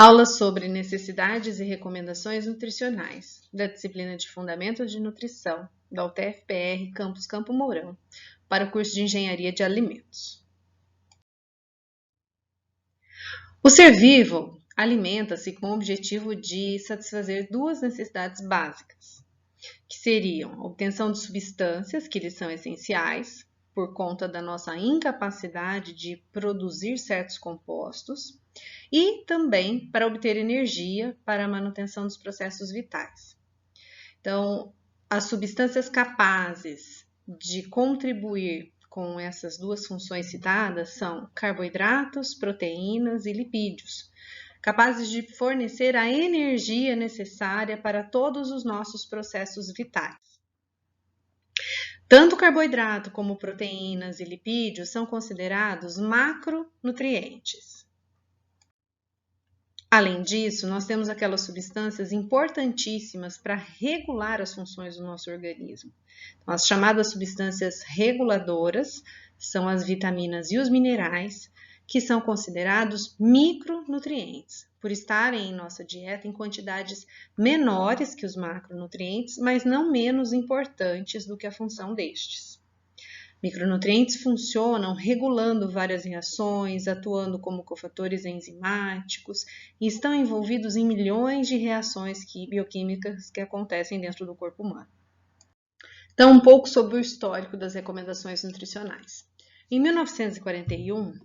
Aula sobre necessidades e recomendações nutricionais, da disciplina de Fundamentos de Nutrição, da UTF-PR Campus Campo Mourão, para o curso de Engenharia de Alimentos. O ser vivo alimenta-se com o objetivo de satisfazer duas necessidades básicas, que seriam a obtenção de substâncias que lhes são essenciais, por conta da nossa incapacidade de produzir certos compostos, e também para obter energia para a manutenção dos processos vitais. Então, as substâncias capazes de contribuir com essas duas funções citadas são carboidratos, proteínas e lipídios, capazes de fornecer a energia necessária para todos os nossos processos vitais. Tanto carboidrato como proteínas e lipídios são considerados macronutrientes. Além disso, nós temos aquelas substâncias importantíssimas para regular as funções do nosso organismo. Então, as chamadas substâncias reguladoras são as vitaminas e os minerais, que são considerados micronutrientes, por estarem em nossa dieta em quantidades menores que os macronutrientes, mas não menos importantes do que a função destes. Micronutrientes funcionam regulando várias reações, atuando como cofatores enzimáticos e estão envolvidos em milhões de reações bioquímicas que acontecem dentro do corpo humano. Então, um pouco sobre o histórico das recomendações nutricionais. Em 1941,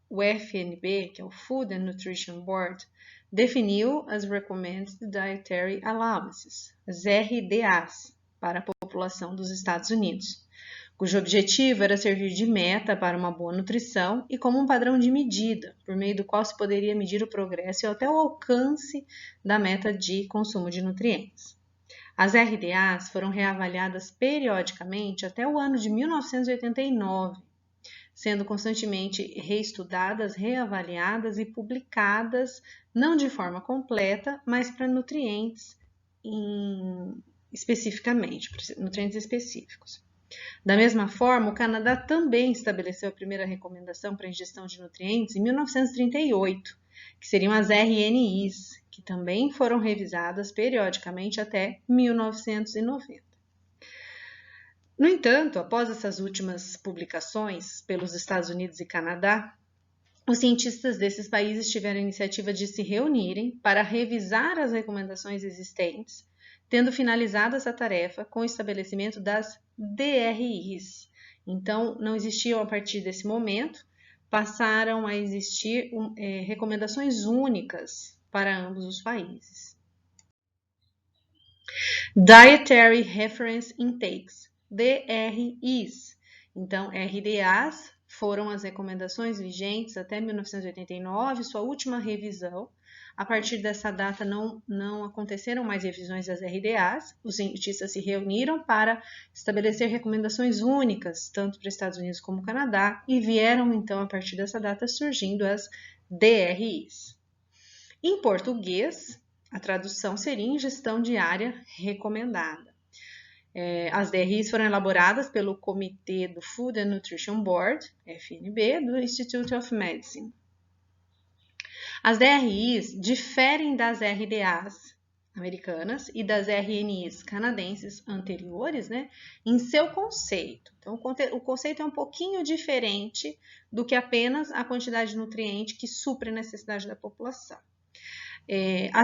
o FNB, que é o Food and Nutrition Board, definiu as Recommended Dietary Allowances, as RDAs, para a população dos Estados Unidos, cujo objetivo era servir de meta para uma boa nutrição e como um padrão de medida, por meio do qual se poderia medir o progresso e até o alcance da meta de consumo de nutrientes. As RDAs foram reavaliadas periodicamente até o ano de 1989, sendo constantemente reestudadas, reavaliadas e publicadas, não de forma completa, mas para nutrientes especificamente, para nutrientes específicos. Da mesma forma, o Canadá também estabeleceu a primeira recomendação para a ingestão de nutrientes em 1938, que seriam as RNIs, que também foram revisadas periodicamente até 1990. No entanto, após essas últimas publicações pelos Estados Unidos e Canadá, os cientistas desses países tiveram a iniciativa de se reunirem para revisar as recomendações existentes, tendo finalizado essa tarefa com o estabelecimento das DRIs. Então, não existiam a partir desse momento, passaram a existir recomendações únicas para ambos os países. Dietary Reference Intakes, DRIs. Então, RDAs foram as recomendações vigentes até 1989, sua última revisão. A partir dessa data não aconteceram mais revisões das RDAs, os cientistas se reuniram para estabelecer recomendações únicas, tanto para Estados Unidos como Canadá, e vieram então a partir dessa data surgindo as DRIs. Em português, a tradução seria ingestão diária recomendada. As DRIs foram elaboradas pelo Comitê do Food and Nutrition Board, FNB, do Institute of Medicine. As DRIs diferem das RDAs americanas e das RNIs canadenses anteriores, em seu conceito. Então, o conceito é um pouquinho diferente do que apenas a quantidade de nutriente que supre a necessidade da população.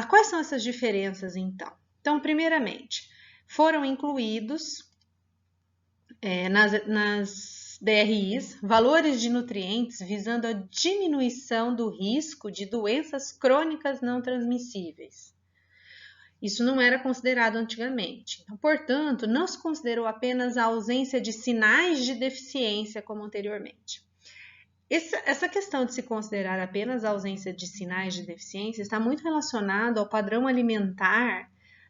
Quais são essas diferenças, então? Então, primeiramente, foram incluídos nas DRIs valores de nutrientes visando a diminuição do risco de doenças crônicas não transmissíveis. Isso não era considerado antigamente. Então, portanto, não se considerou apenas a ausência de sinais de deficiência como anteriormente. Essa questão de se considerar apenas a ausência de sinais de deficiência está muito relacionado ao padrão alimentar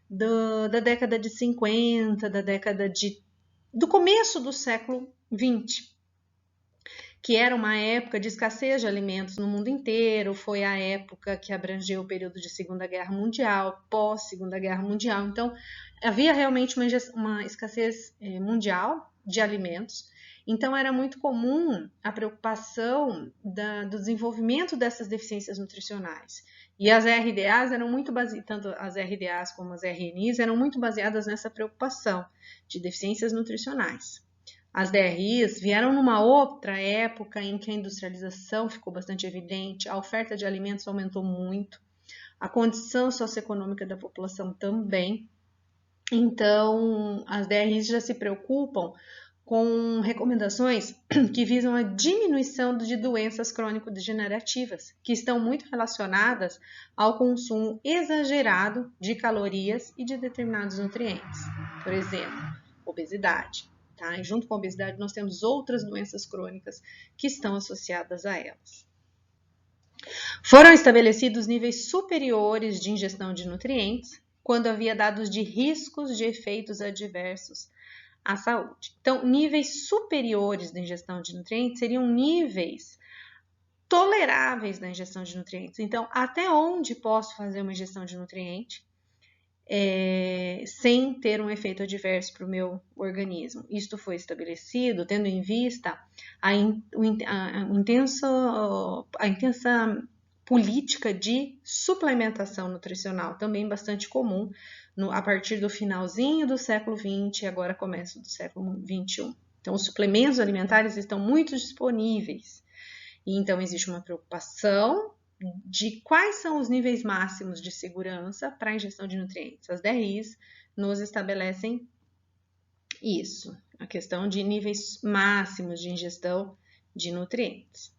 da década de 50, do começo do século XX, que era uma época de escassez de alimentos no mundo inteiro, foi a época que abrangeu o período de Segunda Guerra Mundial, pós-Segunda Guerra Mundial. Então, havia realmente uma escassez mundial de alimentos. Então, era muito comum a preocupação do desenvolvimento dessas deficiências nutricionais. E as RDAs eram muito baseadas, tanto as RDAs como as RNIs, eram muito baseadas nessa preocupação de deficiências nutricionais. As DRIs vieram numa outra época em que a industrialização ficou bastante evidente, a oferta de alimentos aumentou muito, a condição socioeconômica da população também. Então, as DRIs já se preocupam com recomendações que visam a diminuição de doenças crônico-degenerativas, que estão muito relacionadas ao consumo exagerado de calorias e de determinados nutrientes. Por exemplo, obesidade. Tá? E junto com a obesidade, nós temos outras doenças crônicas que estão associadas a elas. Foram estabelecidos níveis superiores de ingestão de nutrientes quando havia dados de riscos de efeitos adversos à saúde. Então, níveis superiores da ingestão de nutrientes seriam níveis toleráveis da ingestão de nutrientes. Então, até onde posso fazer uma ingestão de nutriente sem ter um efeito adverso para o meu organismo? Isto foi estabelecido tendo em vista a intensa política de suplementação nutricional, também bastante comum a partir do finalzinho do século XX e agora começo do século XXI. Então, os suplementos alimentares estão muito disponíveis. E então, existe uma preocupação de quais são os níveis máximos de segurança para a ingestão de nutrientes. As DRIs nos estabelecem isso, a questão de níveis máximos de ingestão de nutrientes.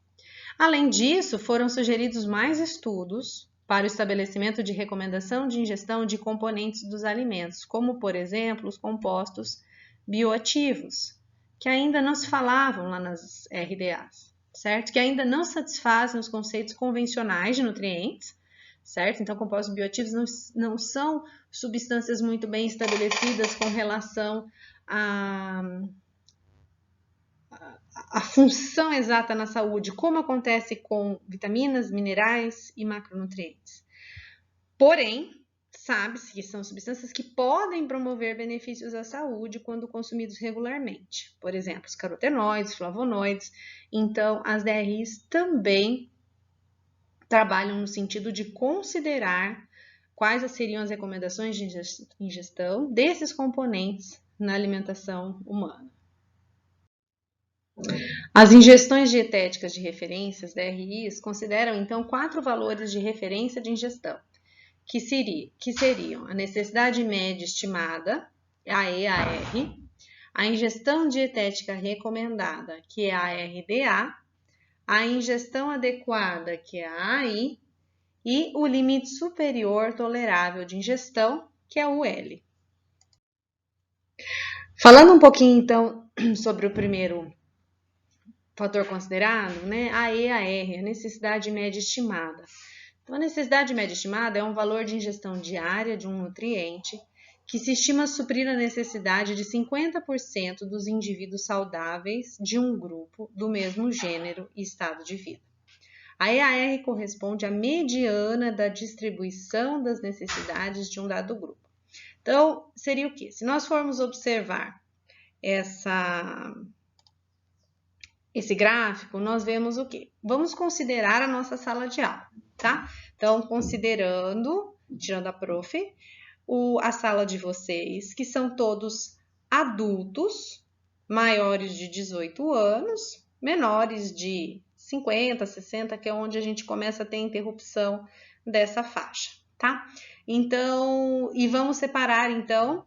Além disso, foram sugeridos mais estudos para o estabelecimento de recomendação de ingestão de componentes dos alimentos, como, por exemplo, os compostos bioativos, que ainda não se falavam lá nas RDAs. Certo? Que ainda não satisfazem os conceitos convencionais de nutrientes, certo? Então, compostos bioativos não são substâncias muito bem estabelecidas com relação à função exata na saúde, como acontece com vitaminas, minerais e macronutrientes. Porém, sabe-se que são substâncias que podem promover benefícios à saúde quando consumidos regularmente. Por exemplo, os carotenoides, flavonoides. Então, as DRIs também trabalham no sentido de considerar quais seriam as recomendações de ingestão desses componentes na alimentação humana. As ingestões dietéticas de referências, DRIs, consideram então 4 valores de referência de ingestão, que seriam a necessidade média estimada, a EAR, a ingestão dietética recomendada, que é a RDA, a ingestão adequada, que é a AI, e o limite superior tolerável de ingestão, que é o L. Falando um pouquinho, então, sobre o primeiro fator considerado, né, a EAR, a necessidade média estimada. Então, a necessidade média estimada é um valor de ingestão diária de um nutriente que se estima suprir a necessidade de 50% dos indivíduos saudáveis de um grupo do mesmo gênero e estado de vida. A EAR corresponde à mediana da distribuição das necessidades de um dado grupo. Então, seria o quê? Se nós formos observar esse gráfico, nós vemos o quê? Vamos considerar a nossa sala de aula, tá? Então, tirando a prof, a sala de vocês, que são todos adultos, maiores de 18 anos, menores de 50, 60, que é onde a gente começa a ter interrupção dessa faixa, tá? Então, e vamos separar, então,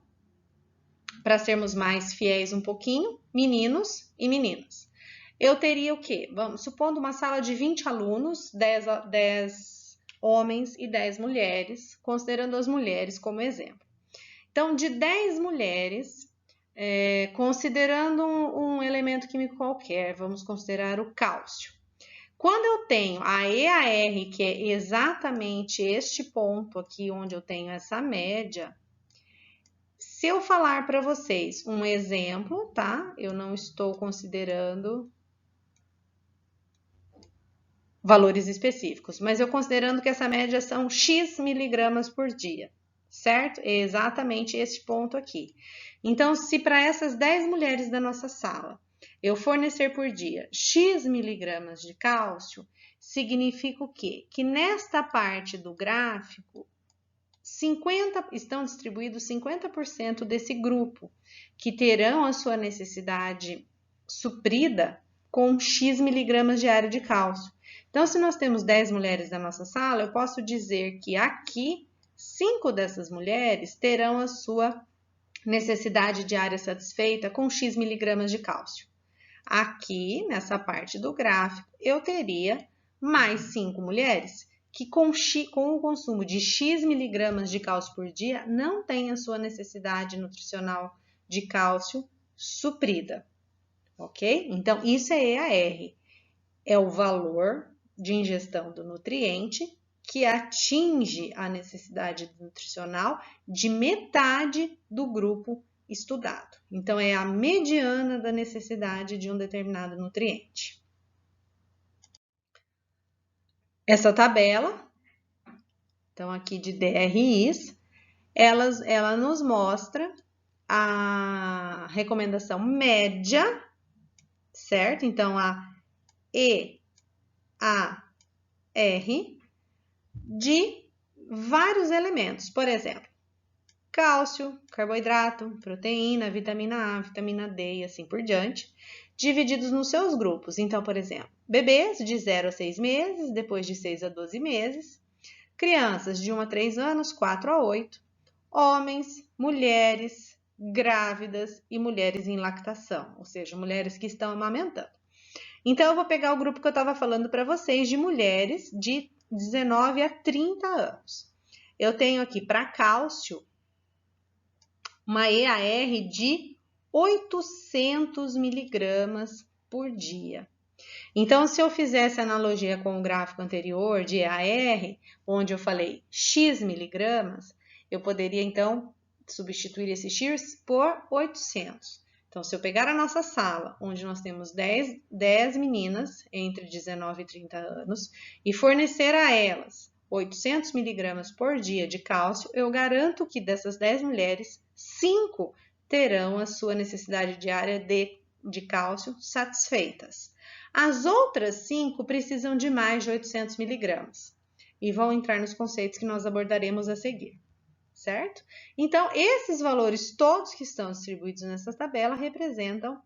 para sermos mais fiéis um pouquinho, meninos e meninas. Eu teria o quê? Vamos, supondo uma sala de 20 alunos, 10 homens e 10 mulheres, considerando as mulheres como exemplo. Então, de 10 mulheres, considerando um elemento químico qualquer, vamos considerar o cálcio. Quando eu tenho a EAR, que é exatamente este ponto aqui, onde eu tenho essa média, se eu falar para vocês um exemplo, tá? Eu não estou considerando valores específicos, mas eu considerando que essa média são X miligramas por dia, certo? É exatamente esse ponto aqui. Então, se para essas 10 mulheres da nossa sala eu fornecer por dia X miligramas de cálcio, significa o quê? Que nesta parte do gráfico, estão distribuídos 50% desse grupo, que terão a sua necessidade suprida com X miligramas diário de cálcio. Então, se nós temos 10 mulheres na nossa sala, eu posso dizer que aqui, 5 dessas mulheres terão a sua necessidade diária satisfeita com X miligramas de cálcio. Aqui, nessa parte do gráfico, eu teria mais 5 mulheres que com o consumo de X miligramas de cálcio por dia não têm a sua necessidade nutricional de cálcio suprida, ok? Então, isso é EAR, é o valor de ingestão do nutriente que atinge a necessidade nutricional de metade do grupo estudado. Então, é a mediana da necessidade de um determinado nutriente. Essa tabela, então aqui de DRIs, ela nos mostra a recomendação média, certo? Então, a EAR de vários elementos, por exemplo, cálcio, carboidrato, proteína, vitamina A, vitamina D e assim por diante, divididos nos seus grupos. Então, por exemplo, bebês de 0 a 6 meses, depois de 6 a 12 meses, crianças de 1 a 3 anos, 4 a 8, homens, mulheres, grávidas e mulheres em lactação, ou seja, mulheres que estão amamentando. Então, eu vou pegar o grupo que eu estava falando para vocês de mulheres de 19 a 30 anos. Eu tenho aqui para cálcio uma EAR de 800 miligramas por dia. Então, se eu fizesse analogia com o gráfico anterior de EAR, onde eu falei X miligramas, eu poderia, então, substituir esse X por 800. Então, se eu pegar a nossa sala, onde nós temos 10 meninas entre 19 e 30 anos, e fornecer a elas 800 miligramas por dia de cálcio, eu garanto que dessas 10 mulheres, 5 terão a sua necessidade diária de cálcio satisfeitas. As outras 5 precisam de mais de 800 miligramas e vão entrar nos conceitos que nós abordaremos a seguir, certo? Então, esses valores todos que estão distribuídos nessa tabela representam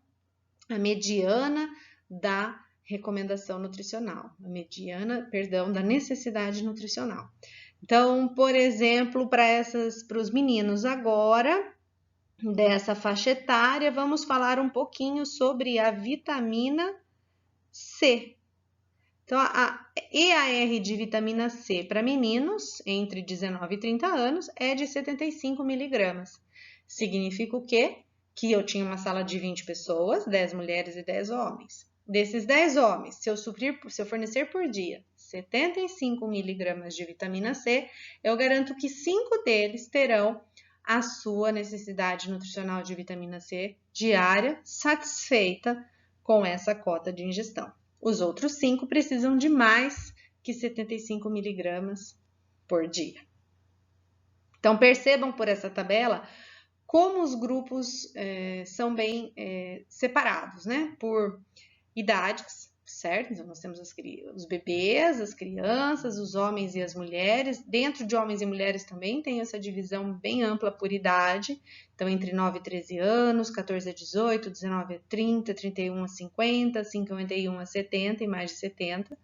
a mediana da recomendação nutricional, da necessidade nutricional. Então, por exemplo, para os meninos agora, dessa faixa etária, vamos falar um pouquinho sobre a vitamina C. Então, a EAR de vitamina C para meninos entre 19 e 30 anos é de 75 miligramas. Significa o quê? Que eu tinha uma sala de 20 pessoas, 10 mulheres e 10 homens. Desses 10 homens, se eu fornecer por dia 75 miligramas de vitamina C, eu garanto que 5 deles terão a sua necessidade nutricional de vitamina C diária satisfeita com essa cota de ingestão. Os outros 5 precisam de mais que 75 miligramas por dia. Então, percebam por essa tabela como os grupos são bem separados, né? Por idades, certo? Então, nós temos os bebês, as crianças, os homens e as mulheres. Dentro de homens e mulheres também tem essa divisão bem ampla por idade. Então, entre 9 e 13 anos, 14 a 18, 19 a 30, 31 a 50, 51 a 70 e mais de 70.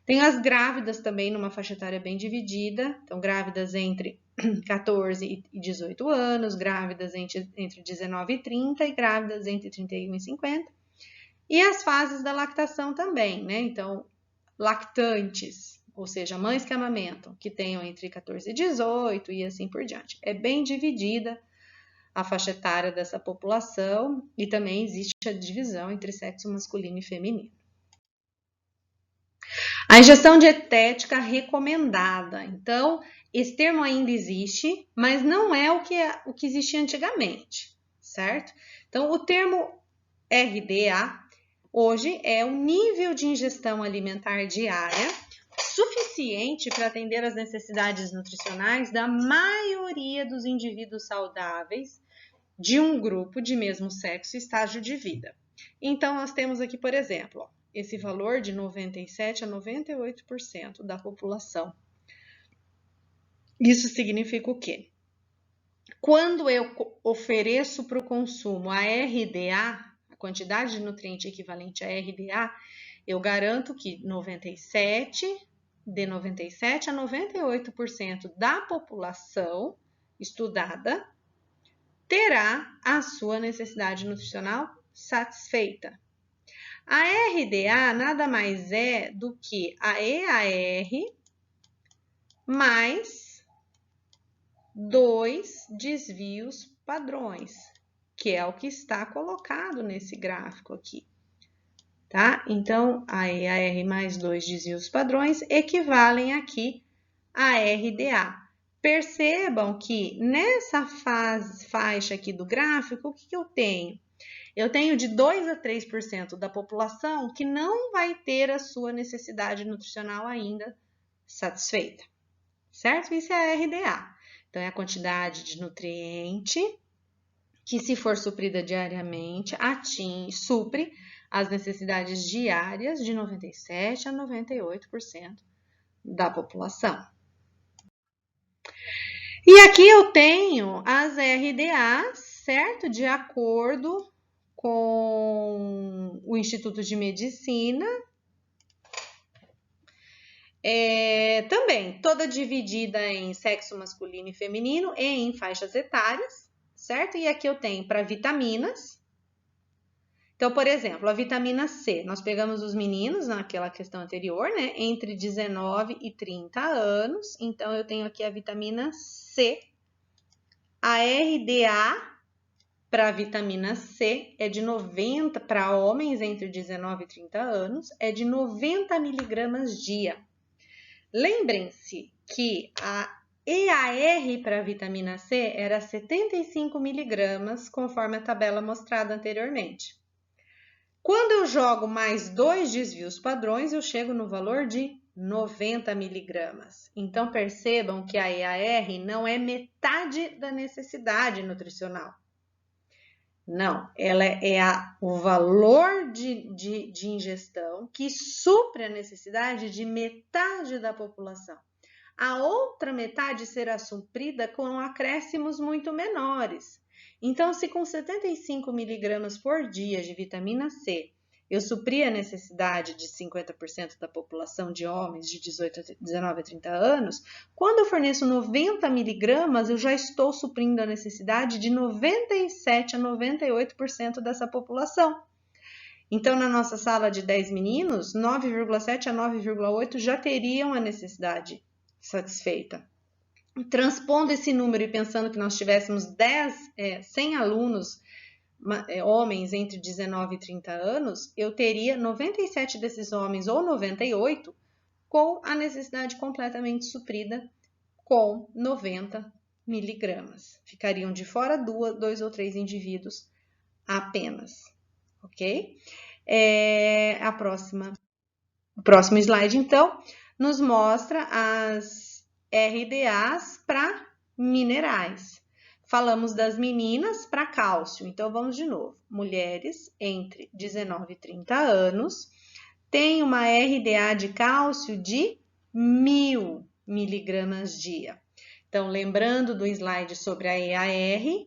Tem as grávidas também numa faixa etária bem dividida. Então, grávidas entre 14 e 18 anos, grávidas entre 19 e 30 e grávidas entre 31 e 50. E as fases da lactação também, né? Então, lactantes, ou seja, mães que amamentam, que tenham entre 14 e 18 e assim por diante. É bem dividida a faixa etária dessa população e também existe a divisão entre sexo masculino e feminino. A ingestão dietética recomendada. Então, esse termo ainda existe, mas não é o que existia antigamente, certo? Então, o termo RDA hoje é o nível de ingestão alimentar diária suficiente para atender às necessidades nutricionais da maioria dos indivíduos saudáveis de um grupo de mesmo sexo e estágio de vida. Então, nós temos aqui, por exemplo, ó, esse valor de 97% a 98% da população. Isso significa o quê? Quando eu ofereço para o consumo a RDA, a quantidade de nutriente equivalente a RDA, eu garanto que de 97% a 98% da população estudada terá a sua necessidade nutricional satisfeita. A RDA nada mais é do que a EAR mais 2 desvios padrões, que é o que está colocado nesse gráfico aqui, tá? Então, a EAR mais 2 desvios padrões equivalem aqui a RDA. Percebam que nessa faixa aqui do gráfico, o que eu tenho? Eu tenho de 2 a 3% da população que não vai ter a sua necessidade nutricional ainda satisfeita, certo? Isso é a RDA. Então, é a quantidade de nutriente que, se for suprida diariamente, supre as necessidades diárias de 97% a 98% da população. E aqui eu tenho as RDAs, certo? De acordo com o Instituto de Medicina. Também toda dividida em sexo masculino e feminino e em faixas etárias, certo? E aqui eu tenho para vitaminas. Então, por exemplo, a vitamina C, nós pegamos os meninos naquela questão anterior, né? Entre 19 e 30 anos. Então, eu tenho aqui a vitamina C. A RDA para a vitamina C é de 90, para homens entre 19 e 30 anos, é de 90 miligramas dia. Lembrem-se que a EAR para a vitamina C era 75 miligramas, conforme a tabela mostrada anteriormente. Quando eu jogo mais 2 desvios padrões, eu chego no valor de 90 miligramas. Então, percebam que a EAR não é metade da necessidade nutricional. Não, ela é o valor de ingestão que supre a necessidade de metade da população. A outra metade será suprida com acréscimos muito menores. Então, se com 75 miligramas por dia de vitamina C, eu supri a necessidade de 50% da população de homens de 19 a 30 anos, quando eu forneço 90 miligramas, eu já estou suprindo a necessidade de 97 a 98% dessa população. Então, na nossa sala de 10 meninos, 9,7 a 9,8 já teriam a necessidade satisfeita. Transpondo esse número e pensando que nós tivéssemos 100 alunos, homens entre 19 e 30 anos, eu teria 97 desses homens, ou 98, com a necessidade completamente suprida com 90 miligramas. Ficariam de fora 2 ou 3 indivíduos apenas, ok? O próximo slide, então, nos mostra as RDAs para minerais. Falamos das meninas para cálcio. Então, vamos de novo. Mulheres entre 19 e 30 anos têm uma RDA de cálcio de 1000 miligramas dia. Então, lembrando do slide sobre a EAR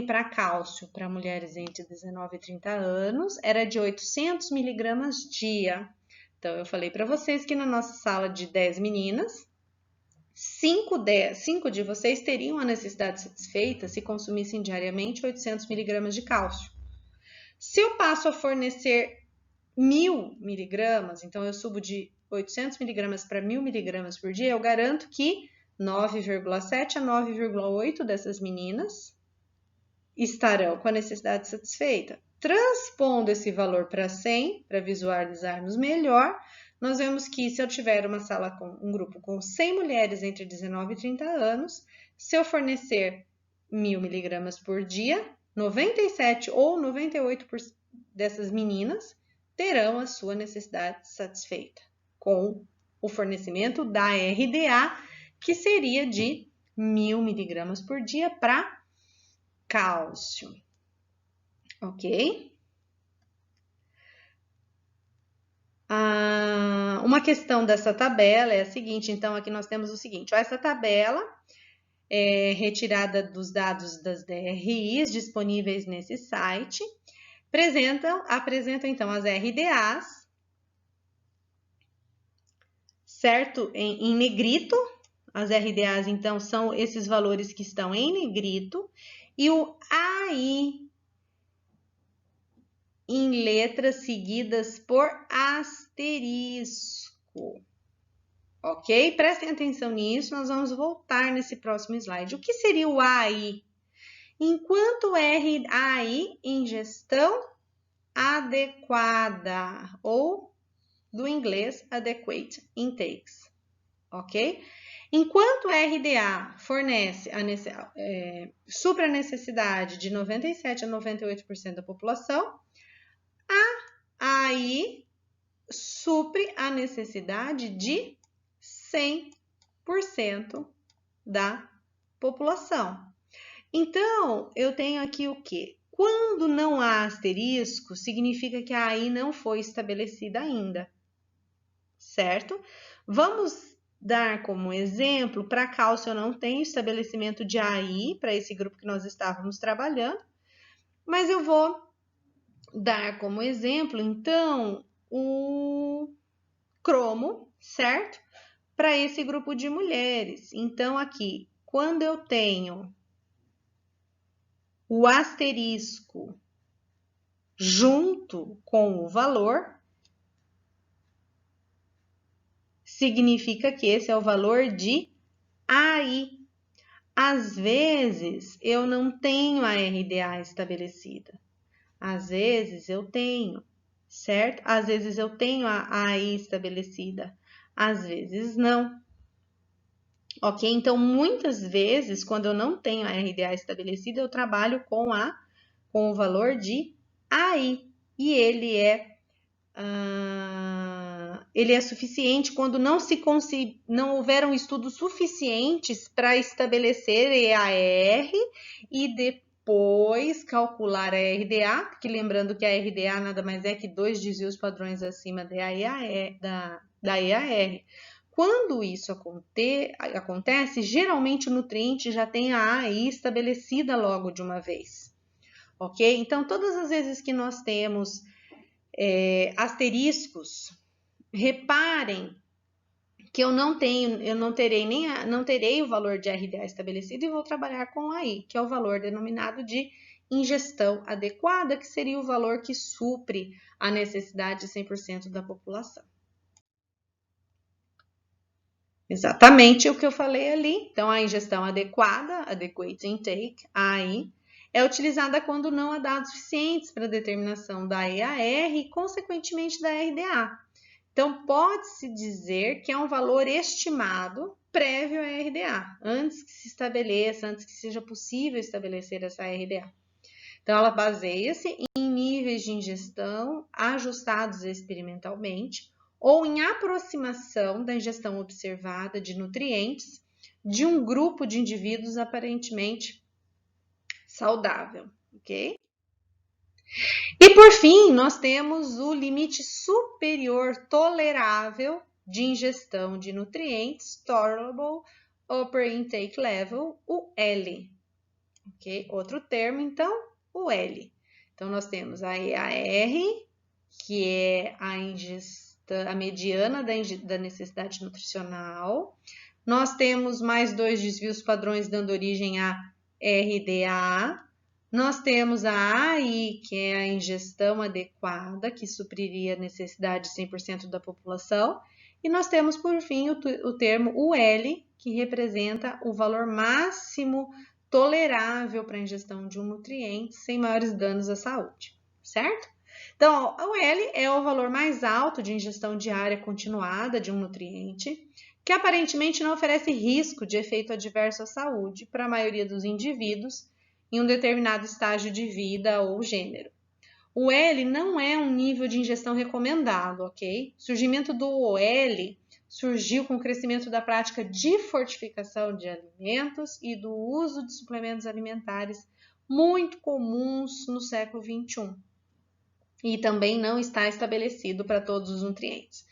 para cálcio para mulheres entre 19 e 30 anos era de 800 miligramas dia. Então, eu falei para vocês que na nossa sala de 10 meninas, 5 de vocês teriam a necessidade satisfeita se consumissem diariamente 800 miligramas de cálcio. Se eu passo a fornecer 1000 miligramas, então eu subo de 800 miligramas para 1000 miligramas por dia, eu garanto que 9,7 a 9,8 dessas meninas estarão com a necessidade satisfeita. Transpondo esse valor para 100, para visualizarmos melhor, nós vemos que se eu tiver uma sala com um grupo com 100 mulheres entre 19 e 30 anos, se eu fornecer 1000 miligramas por dia, 97 ou 98 dessas meninas terão a sua necessidade satisfeita com o fornecimento da RDA, que seria de 1000 miligramas por dia para cálcio. Ok? Uma questão dessa tabela é a seguinte, então aqui nós temos o seguinte, ó, essa tabela é retirada dos dados das DRIs disponíveis nesse site, apresentam então as RDAs, certo? Em negrito, as RDAs então são esses valores que estão em negrito, e o AI em letras seguidas por asterisco. Ok? Prestem atenção nisso, nós vamos voltar nesse próximo slide. O que seria o AI? Enquanto RAI, ingestão adequada, ou do inglês, adequate intakes. Ok? Enquanto a RDA fornece supra a necessidade de 97 a 98% da população, a AI supre a necessidade de 100% da população. Então, eu tenho aqui o quê? Quando não há asterisco, significa que a AI não foi estabelecida ainda, certo? Vamos dar como exemplo, para cálcio eu não tenho estabelecimento de AI para esse grupo que nós estávamos trabalhando, mas eu vou dar como exemplo, então, o cromo, certo? Para esse grupo de mulheres. Então, aqui, quando eu tenho o asterisco junto com o valor, significa que esse é o valor de AI. Às vezes, eu não tenho a RDA estabelecida. Às vezes, eu tenho, certo? Às vezes, eu tenho a AI estabelecida. Às vezes, não. Ok? Então, muitas vezes, quando eu não tenho a RDA estabelecida, eu trabalho com o valor de AI. E ele é suficiente quando não houveram estudos suficientes para estabelecer EAR e depois calcular a RDA, porque lembrando que a RDA nada mais é que 2 desvios padrões acima da EAR. Quando isso acontece, geralmente o nutriente já tem a AI estabelecida logo de uma vez, ok? Então, todas as vezes que nós temos asteriscos, reparem que eu não terei o valor de RDA estabelecido e vou trabalhar com AI, que é o valor denominado de ingestão adequada, que seria o valor que supre a necessidade de 100% da população. Exatamente o que eu falei ali. Então, a ingestão adequada, adequate intake, AI, é utilizada quando não há dados suficientes para a determinação da EAR e, consequentemente, da RDA. Então, pode-se dizer que é um valor estimado prévio à RDA, antes que se estabeleça, antes que seja possível estabelecer essa RDA. Então, ela baseia-se em níveis de ingestão ajustados experimentalmente ou em aproximação da ingestão observada de nutrientes de um grupo de indivíduos aparentemente saudável, ok? E por fim, nós temos o limite superior tolerável de ingestão de nutrientes, Tolerable Upper Intake Level, o L. Ok? Outro termo, então, o L. Então, nós temos a EAR, que é a mediana da necessidade nutricional. Nós temos mais 2 desvios padrões dando origem a RDA. Nós temos a AI, que é a ingestão adequada, que supriria a necessidade de 100% da população. E nós temos, por fim, o termo UL, que representa o valor máximo tolerável para a ingestão de um nutriente sem maiores danos à saúde, certo? Então, o L é o valor mais alto de ingestão diária continuada de um nutriente, que aparentemente não oferece risco de efeito adverso à saúde para a maioria dos indivíduos em um determinado estágio de vida ou gênero. O L não é um nível de ingestão recomendado, ok? O surgimento do OL surgiu com o crescimento da prática de fortificação de alimentos e do uso de suplementos alimentares muito comuns no século XXI. e também não está estabelecido para todos os nutrientes.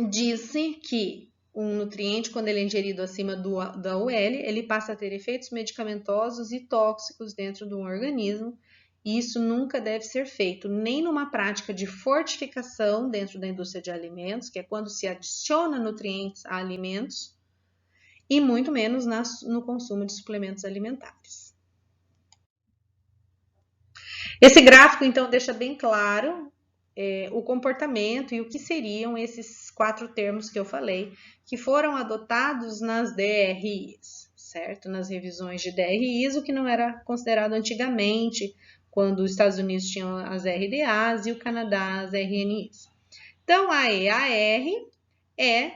Disse que um nutriente, quando ele é ingerido acima da UL, ele passa a ter efeitos medicamentosos e tóxicos dentro do organismo, e isso nunca deve ser feito, nem numa prática de fortificação dentro da indústria de alimentos, que é quando se adiciona nutrientes a alimentos, e muito menos no consumo de suplementos alimentares. Esse gráfico, então, deixa bem claro o comportamento e o que seriam esses 4 termos que eu falei, que foram adotados nas DRIs, certo? Nas revisões de DRIs, o que não era considerado antigamente, quando os Estados Unidos tinham as RDAs e o Canadá as RNIs. Então, a EAR é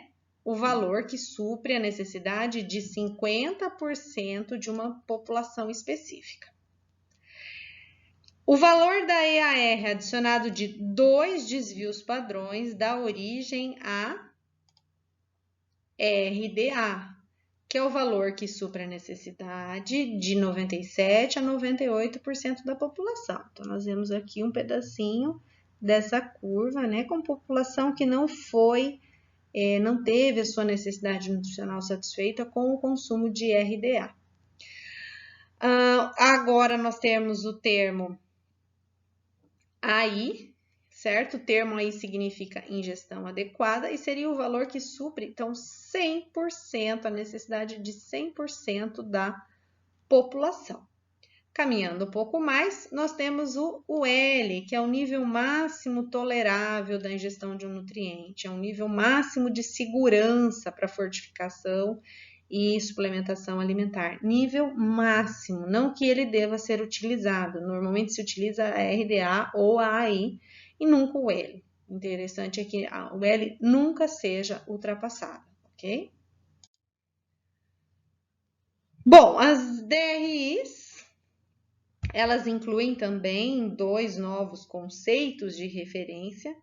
o valor que supre a necessidade de 50% de uma população específica. O valor da EAR adicionado de 2 desvios padrões dá origem a RDA, que é o valor que supre a necessidade de 97% a 98% da população. Então, nós vemos aqui um pedacinho dessa curva, né, com população que não teve a sua necessidade nutricional satisfeita com o consumo de RDA. Agora, nós temos o termo AI, certo? O termo aí significa ingestão adequada e seria o valor que supre, então, 100%, a necessidade de 100% da população. Caminhando um pouco mais, nós temos o L, que é o nível máximo tolerável da ingestão de um nutriente, é um nível máximo de segurança para fortificação e suplementação alimentar. Nível máximo, não que ele deva ser utilizado. Normalmente se utiliza a RDA ou a AI e nunca o L. Interessante é que o L nunca seja ultrapassado, ok? Bom, as DRIs, elas incluem também 2 novos conceitos de referência,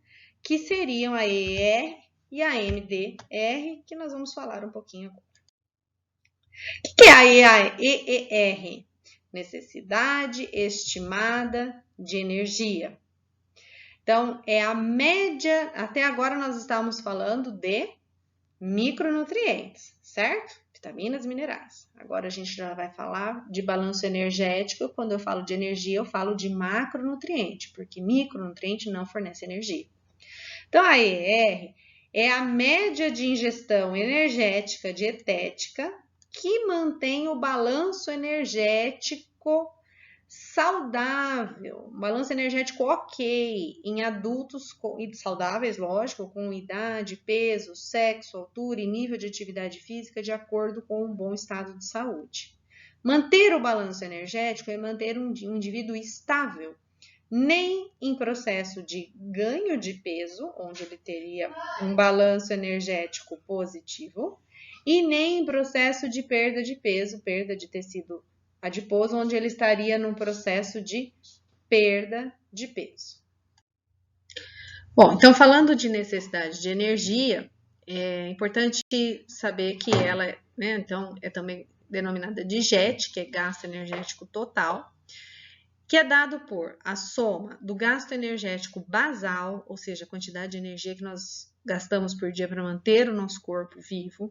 que seriam a ER e a MDR, que nós vamos falar um pouquinho agora. O que é a EER? Necessidade estimada de energia. Então, é a média, até agora nós estávamos falando de micronutrientes, certo? Vitaminas e minerais. Agora a gente já vai falar de balanço energético. Quando eu falo de energia, eu falo de macronutriente, porque micronutriente não fornece energia. Então, a EER é a média de ingestão energética dietética que mantém o balanço energético saudável, um balanço energético ok, em adultos saudáveis, lógico, com idade, peso, sexo, altura e nível de atividade física de acordo com um bom estado de saúde. Manter o balanço energético é manter um indivíduo estável, nem em processo de ganho de peso, onde ele teria um balanço energético positivo, e nem em processo de perda de peso, perda de tecido adiposo, onde ele estaria num processo de perda de peso. Bom, então falando de necessidade de energia, é importante saber que ela, né, então, é também denominada de GET, que é gasto energético total, que é dado por a soma do gasto energético basal, ou seja, a quantidade de energia que nós gastamos por dia para manter o nosso corpo vivo,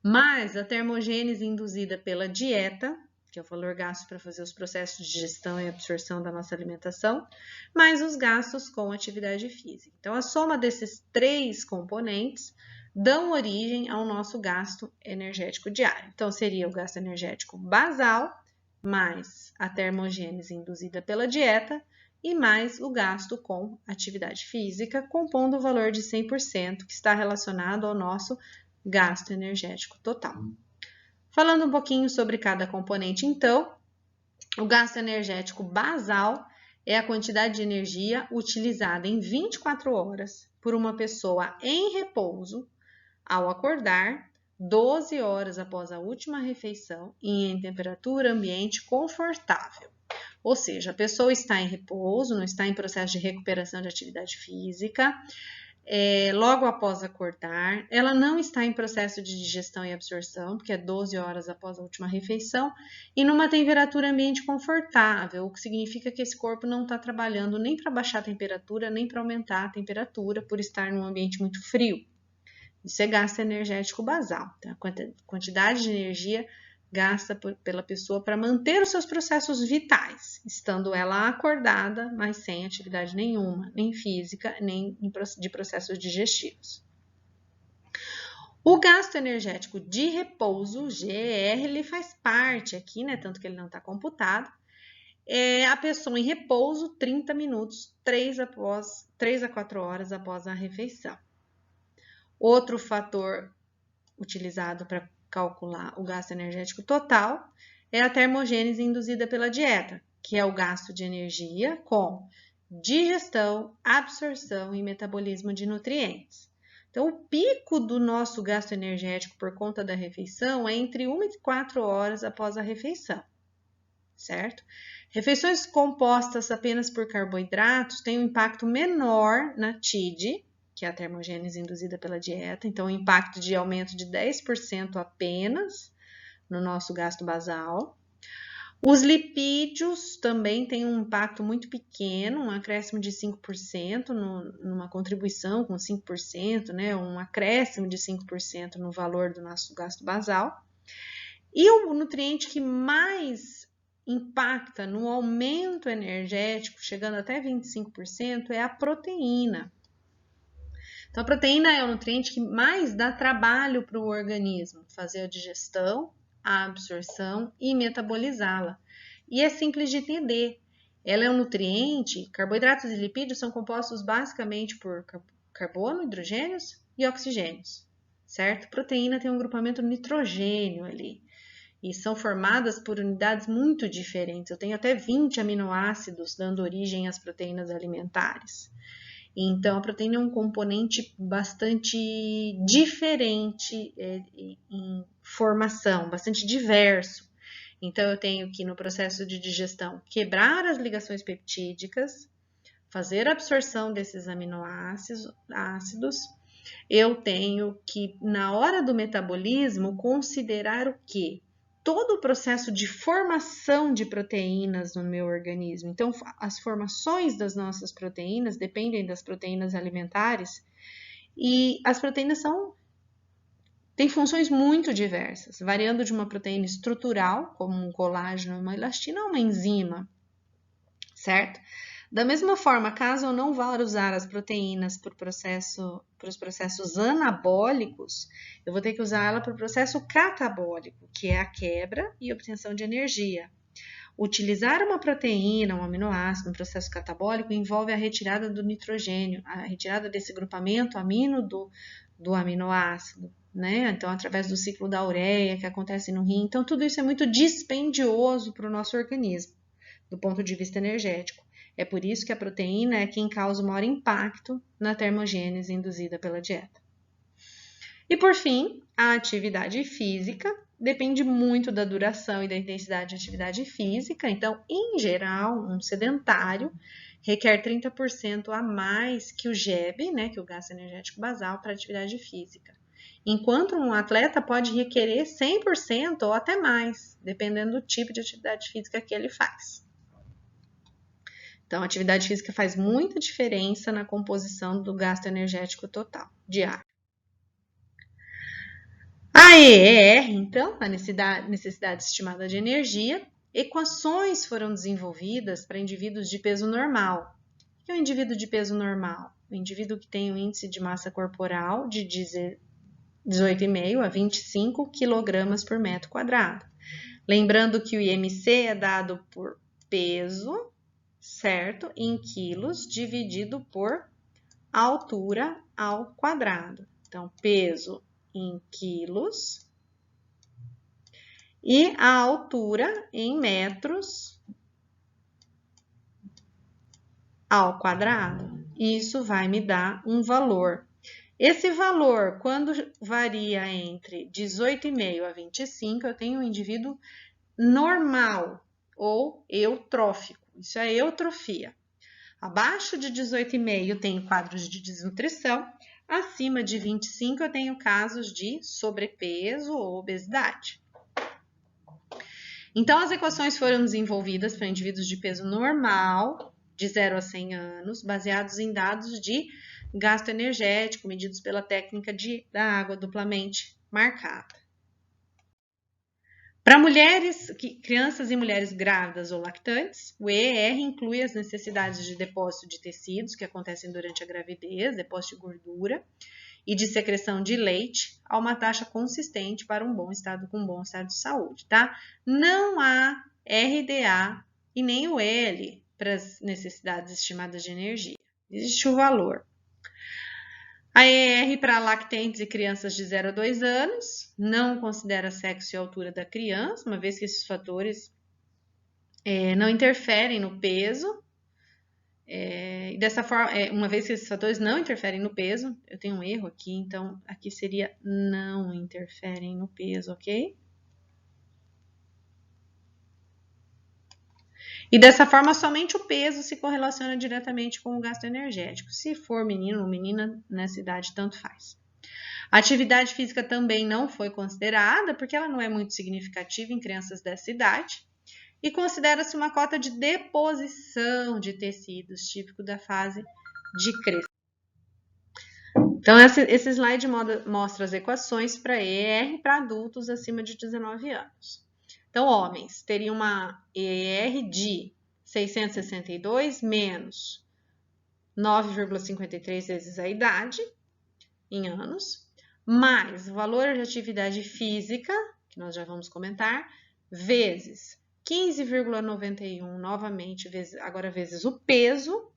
mais a termogênese induzida pela dieta, que é o valor gasto para fazer os processos de digestão e absorção da nossa alimentação, mais os gastos com atividade física. Então, a soma desses 3 componentes dão origem ao nosso gasto energético diário. Então, seria o gasto energético basal, mais a termogênese induzida pela dieta e mais o gasto com atividade física, compondo o valor de 100% que está relacionado ao nosso gasto energético total. Falando um pouquinho sobre cada componente, então, o gasto energético basal é a quantidade de energia utilizada em 24 horas por uma pessoa em repouso ao acordar, 12 horas após a última refeição e em temperatura ambiente confortável. Ou seja, a pessoa está em repouso, não está em processo de recuperação de atividade física, logo após acordar. Ela não está em processo de digestão e absorção, porque é 12 horas após a última refeição, e numa temperatura ambiente confortável, o que significa que esse corpo não está trabalhando nem para baixar a temperatura, nem para aumentar a temperatura, por estar num ambiente muito frio. Isso é gasto energético basal, tá? A quantidade de energia gasta pela pessoa para manter os seus processos vitais, estando ela acordada, mas sem atividade nenhuma, nem física, nem de processos digestivos. O gasto energético de repouso, GER, ele faz parte aqui, né? Tanto que ele não está computado. É a pessoa em repouso 30 minutos, 3 a 4 horas após a refeição. Outro fator utilizado para calcular o gasto energético total é a termogênese induzida pela dieta, que é o gasto de energia com digestão, absorção e metabolismo de nutrientes. Então, o pico do nosso gasto energético por conta da refeição é entre 1 e 4 horas após a refeição, certo? Refeições compostas apenas por carboidratos têm um impacto menor na TID, que é a termogênese induzida pela dieta, então o impacto de aumento de 10% apenas no nosso gasto basal. Os lipídios também têm um impacto muito pequeno, um acréscimo de 5%, numa contribuição com 5%, né, um acréscimo de 5% no valor do nosso gasto basal. E o nutriente que mais impacta no aumento energético, chegando até 25%, é a proteína. Então, a proteína é o nutriente que mais dá trabalho para o organismo, fazer a digestão, a absorção e metabolizá-la. E é simples de entender. Ela é um nutriente, carboidratos e lipídios são compostos basicamente por carbono, hidrogênios e oxigênios, certo? Proteína tem um grupamento nitrogênio ali. E são formadas por unidades muito diferentes. Eu tenho até 20 aminoácidos dando origem às proteínas alimentares. Então, a proteína é um componente bastante diferente em formação, bastante diverso. Então, eu tenho que, no processo de digestão, quebrar as ligações peptídicas, fazer a absorção desses aminoácidos. Eu tenho que, na hora do metabolismo, considerar o quê? Todo o processo de formação de proteínas no meu organismo. Então, as formações das nossas proteínas dependem das proteínas alimentares e as proteínas têm funções muito diversas, variando de uma proteína estrutural, como um colágeno, uma elastina, a uma enzima, certo? Da mesma forma, caso eu não vá usar as proteínas para os processos anabólicos, eu vou ter que usar ela para o processo catabólico, que é a quebra e obtenção de energia. Utilizar uma proteína, um aminoácido no processo catabólico envolve a retirada do nitrogênio, a retirada desse grupamento amino do aminoácido, né? Então, através do ciclo da ureia que acontece no rim. Então, tudo isso é muito dispendioso para o nosso organismo, do ponto de vista energético. É por isso que a proteína é quem causa o maior impacto na termogênese induzida pela dieta. E por fim, a atividade física depende muito da duração e da intensidade de atividade física. Então, em geral, um sedentário requer 30% a mais que o GEB, né, que é o gasto energético basal, para atividade física. Enquanto um atleta pode requerer 100% ou até mais, dependendo do tipo de atividade física que ele faz. Então, a atividade física faz muita diferença na composição do gasto energético total diário. A EER, então, a necessidade estimada de energia, equações foram desenvolvidas para indivíduos de peso normal. O que é um indivíduo de peso normal? O indivíduo que tem um índice de massa corporal de 18,5 a 25 kg por metro quadrado. Lembrando que o IMC é dado por peso, certo? Em quilos dividido por altura ao quadrado. Então, peso em quilos e a altura em metros ao quadrado. Isso vai me dar um valor. Esse valor, quando varia entre 18,5 a 25, eu tenho um indivíduo normal ou eutrófico. Isso é eutrofia. Abaixo de 18,5 eu tenho quadros de desnutrição, acima de 25 eu tenho casos de sobrepeso ou obesidade. Então, as equações foram desenvolvidas para indivíduos de peso normal, de 0 a 100 anos, baseados em dados de gasto energético, medidos pela técnica da água duplamente marcada. Para crianças e mulheres grávidas ou lactantes, o EER inclui as necessidades de depósito de tecidos que acontecem durante a gravidez, depósito de gordura e de secreção de leite a uma taxa consistente para com um bom estado de saúde, tá? Não há RDA e nem o L para as necessidades estimadas de energia. Existe o valor. A ER para lactentes e crianças de 0 a 2 anos não considera sexo e altura da criança, uma vez que esses fatores não interferem no peso. E dessa forma, uma vez que esses fatores não interferem no peso, eu tenho um erro aqui, então aqui seria não interferem no peso, ok? E dessa forma, somente o peso se correlaciona diretamente com o gasto energético. Se for menino ou menina, nessa idade, tanto faz. A atividade física também não foi considerada, porque ela não é muito significativa em crianças dessa idade, e considera-se uma cota de deposição de tecidos, típico da fase de crescimento. Então, esse slide mostra as equações para ER para adultos acima de 19 anos. Então, homens teriam uma ER de 662 menos 9,53 vezes a idade, em anos, mais o valor de atividade física, que nós já vamos comentar, vezes 15,91, novamente, agora vezes o peso,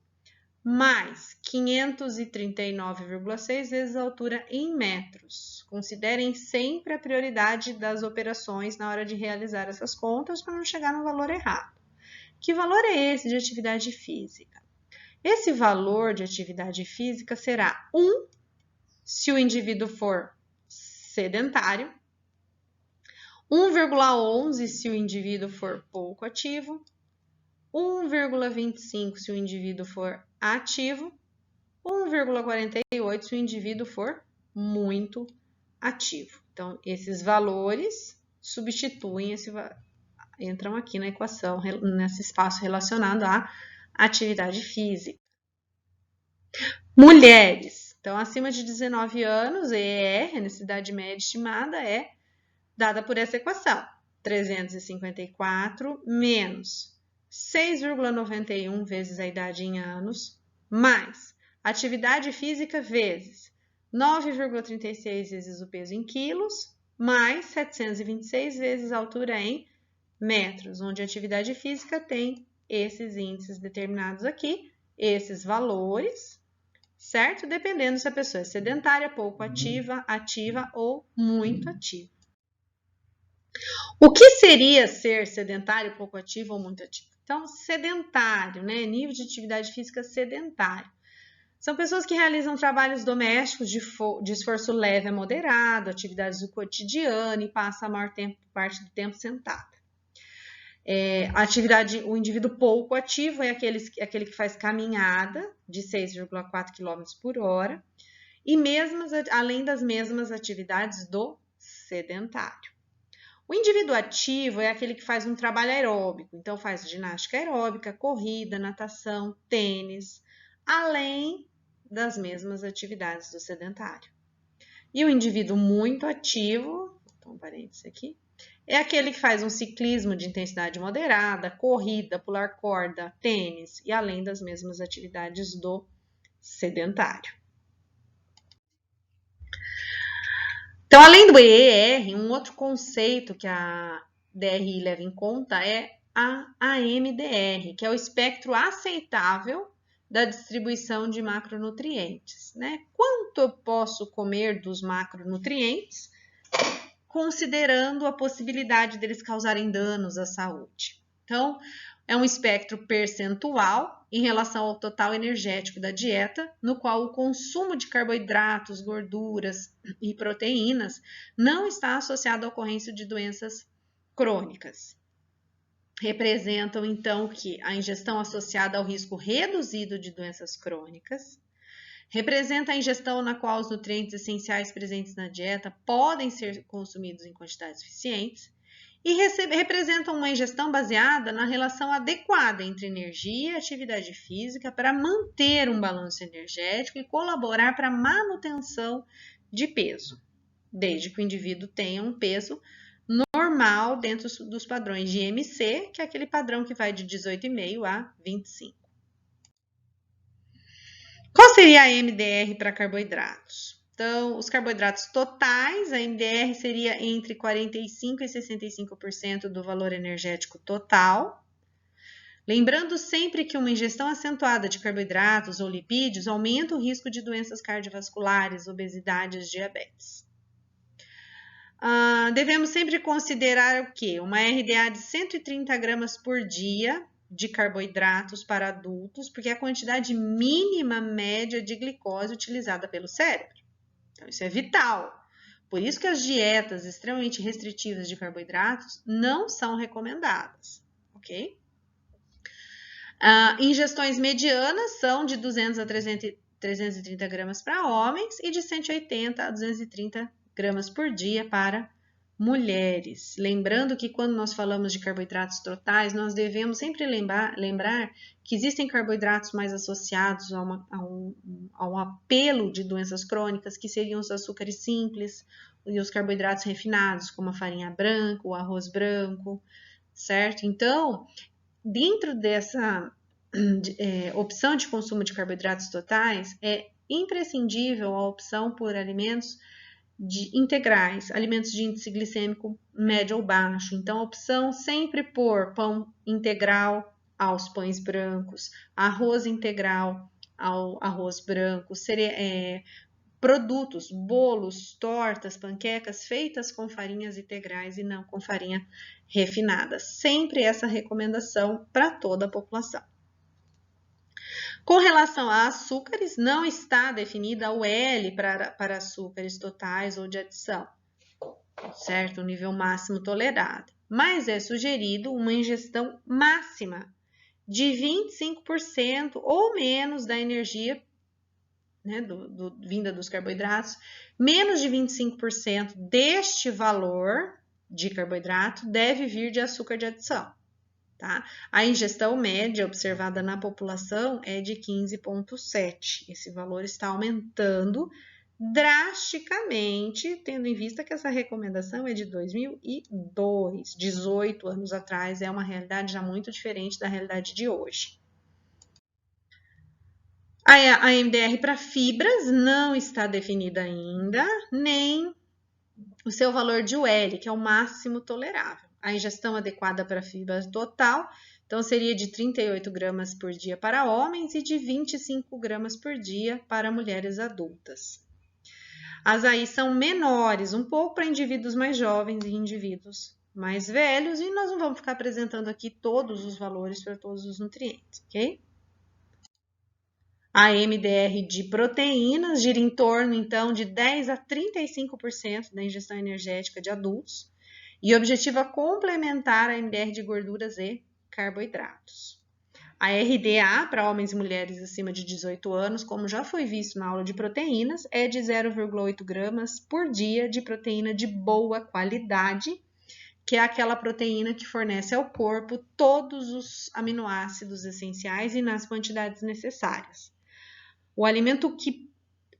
mais 539,6 vezes a altura em metros. Considerem sempre a prioridade das operações na hora de realizar essas contas para não chegar no valor errado. Que valor é esse de atividade física? Esse valor de atividade física será 1 se o indivíduo for sedentário, 1,11 se o indivíduo for pouco ativo, 1,25 se o indivíduo for ativo, 1,48 se o indivíduo for muito ativo. Então, esses valores substituem entram aqui na equação, nesse espaço relacionado à atividade física. Mulheres. Então, acima de 19 anos, EER, a necessidade média estimada, é dada por essa equação. 354 menos 6,91 vezes a idade em anos, mais atividade física vezes 9,36 vezes o peso em quilos, mais 726 vezes a altura em metros, onde a atividade física tem esses índices determinados aqui, esses valores, certo? Dependendo se a pessoa é sedentária, pouco ativa, ativa ou muito ativa. O que seria ser sedentário, pouco ativo ou muito ativo? Então, sedentário, né? Nível de atividade física sedentário. São pessoas que realizam trabalhos domésticos de esforço leve a moderado, atividades do cotidiano e passam a maior parte do tempo sentada. O indivíduo pouco ativo é aquele que faz caminhada de 6,4 km por hora e além das mesmas atividades do sedentário. O indivíduo ativo é aquele que faz um trabalho aeróbico, então faz ginástica aeróbica, corrida, natação, tênis, além das mesmas atividades do sedentário. E o indivíduo muito ativo, então parênteses aqui, é aquele que faz um ciclismo de intensidade moderada, corrida, pular corda, tênis e além das mesmas atividades do sedentário. Então, além do EER, um outro conceito que a DRI leva em conta é a AMDR, que é o espectro aceitável da distribuição de macronutrientes, né? Quanto eu posso comer dos macronutrientes, considerando a possibilidade deles causarem danos à saúde. Então, é um espectro percentual em relação ao total energético da dieta, no qual o consumo de carboidratos, gorduras e proteínas não está associado à ocorrência de doenças crônicas. representam, então, que a ingestão associada ao risco reduzido de doenças crônicas, representa a ingestão na qual os nutrientes essenciais presentes na dieta podem ser consumidos em quantidades suficientes, e representam uma ingestão baseada na relação adequada entre energia e atividade física para manter um balanço energético e colaborar para a manutenção de peso, desde que o indivíduo tenha um peso normal dentro dos padrões de IMC, que é aquele padrão que vai de 18,5 a 25. Qual seria a MDR para carboidratos? Então, os carboidratos totais, a MDR seria entre 45% e 65% do valor energético total. Lembrando sempre que uma ingestão acentuada de carboidratos ou lipídios aumenta o risco de doenças cardiovasculares, obesidade e diabetes. Devemos sempre considerar o quê? Uma RDA de 130 gramas por dia de carboidratos para adultos, porque é a quantidade mínima média de glicose utilizada pelo cérebro. Então, isso é vital. Por isso que as dietas extremamente restritivas de carboidratos não são recomendadas, ok? Ingestões medianas são de 200 a 330 gramas para homens e de 180 a 230 gramas por dia para mulheres. Lembrando que quando nós falamos de carboidratos totais, nós devemos sempre lembrar que existem carboidratos mais associados a um apelo de doenças crônicas, que seriam os açúcares simples e os carboidratos refinados, como a farinha branca, o arroz branco, certo? Então, dentro dessa opção de consumo de carboidratos totais, é imprescindível a opção por alimentos integrais, alimentos de índice glicêmico médio ou baixo. Então, a opção sempre por pão integral aos pães brancos, arroz integral ao arroz branco, produtos, bolos, tortas, panquecas feitas com farinhas integrais e não com farinha refinada. Sempre essa recomendação para toda a população. Com relação a açúcares, não está definida a UL para açúcares totais ou de adição, certo? O nível máximo tolerado. Mas é sugerido uma ingestão máxima de 25% ou menos da energia, né, vinda dos carboidratos, menos de 25% deste valor de carboidrato deve vir de açúcar de adição. Tá? A ingestão média observada na população é de 15,7. Esse valor está aumentando drasticamente, tendo em vista que essa recomendação é de 2002, 18 anos atrás, é uma realidade já muito diferente da realidade de hoje. A MDR para fibras não está definida ainda, nem o seu valor de UL, que é o máximo tolerável. A ingestão adequada para fibra total, então seria de 38 gramas por dia para homens e de 25 gramas por dia para mulheres adultas. As AI são menores, um pouco para indivíduos mais jovens e indivíduos mais velhos, e nós não vamos ficar apresentando aqui todos os valores para todos os nutrientes, ok? A MDR de proteínas gira em torno, então, de 10 a 35% da ingestão energética de adultos, e objetiva complementar a MDR de gorduras e carboidratos. A RDA para homens e mulheres acima de 18 anos, como já foi visto na aula de proteínas, é de 0,8 gramas por dia de proteína de boa qualidade, que é aquela proteína que fornece ao corpo todos os aminoácidos essenciais e nas quantidades necessárias. O alimento que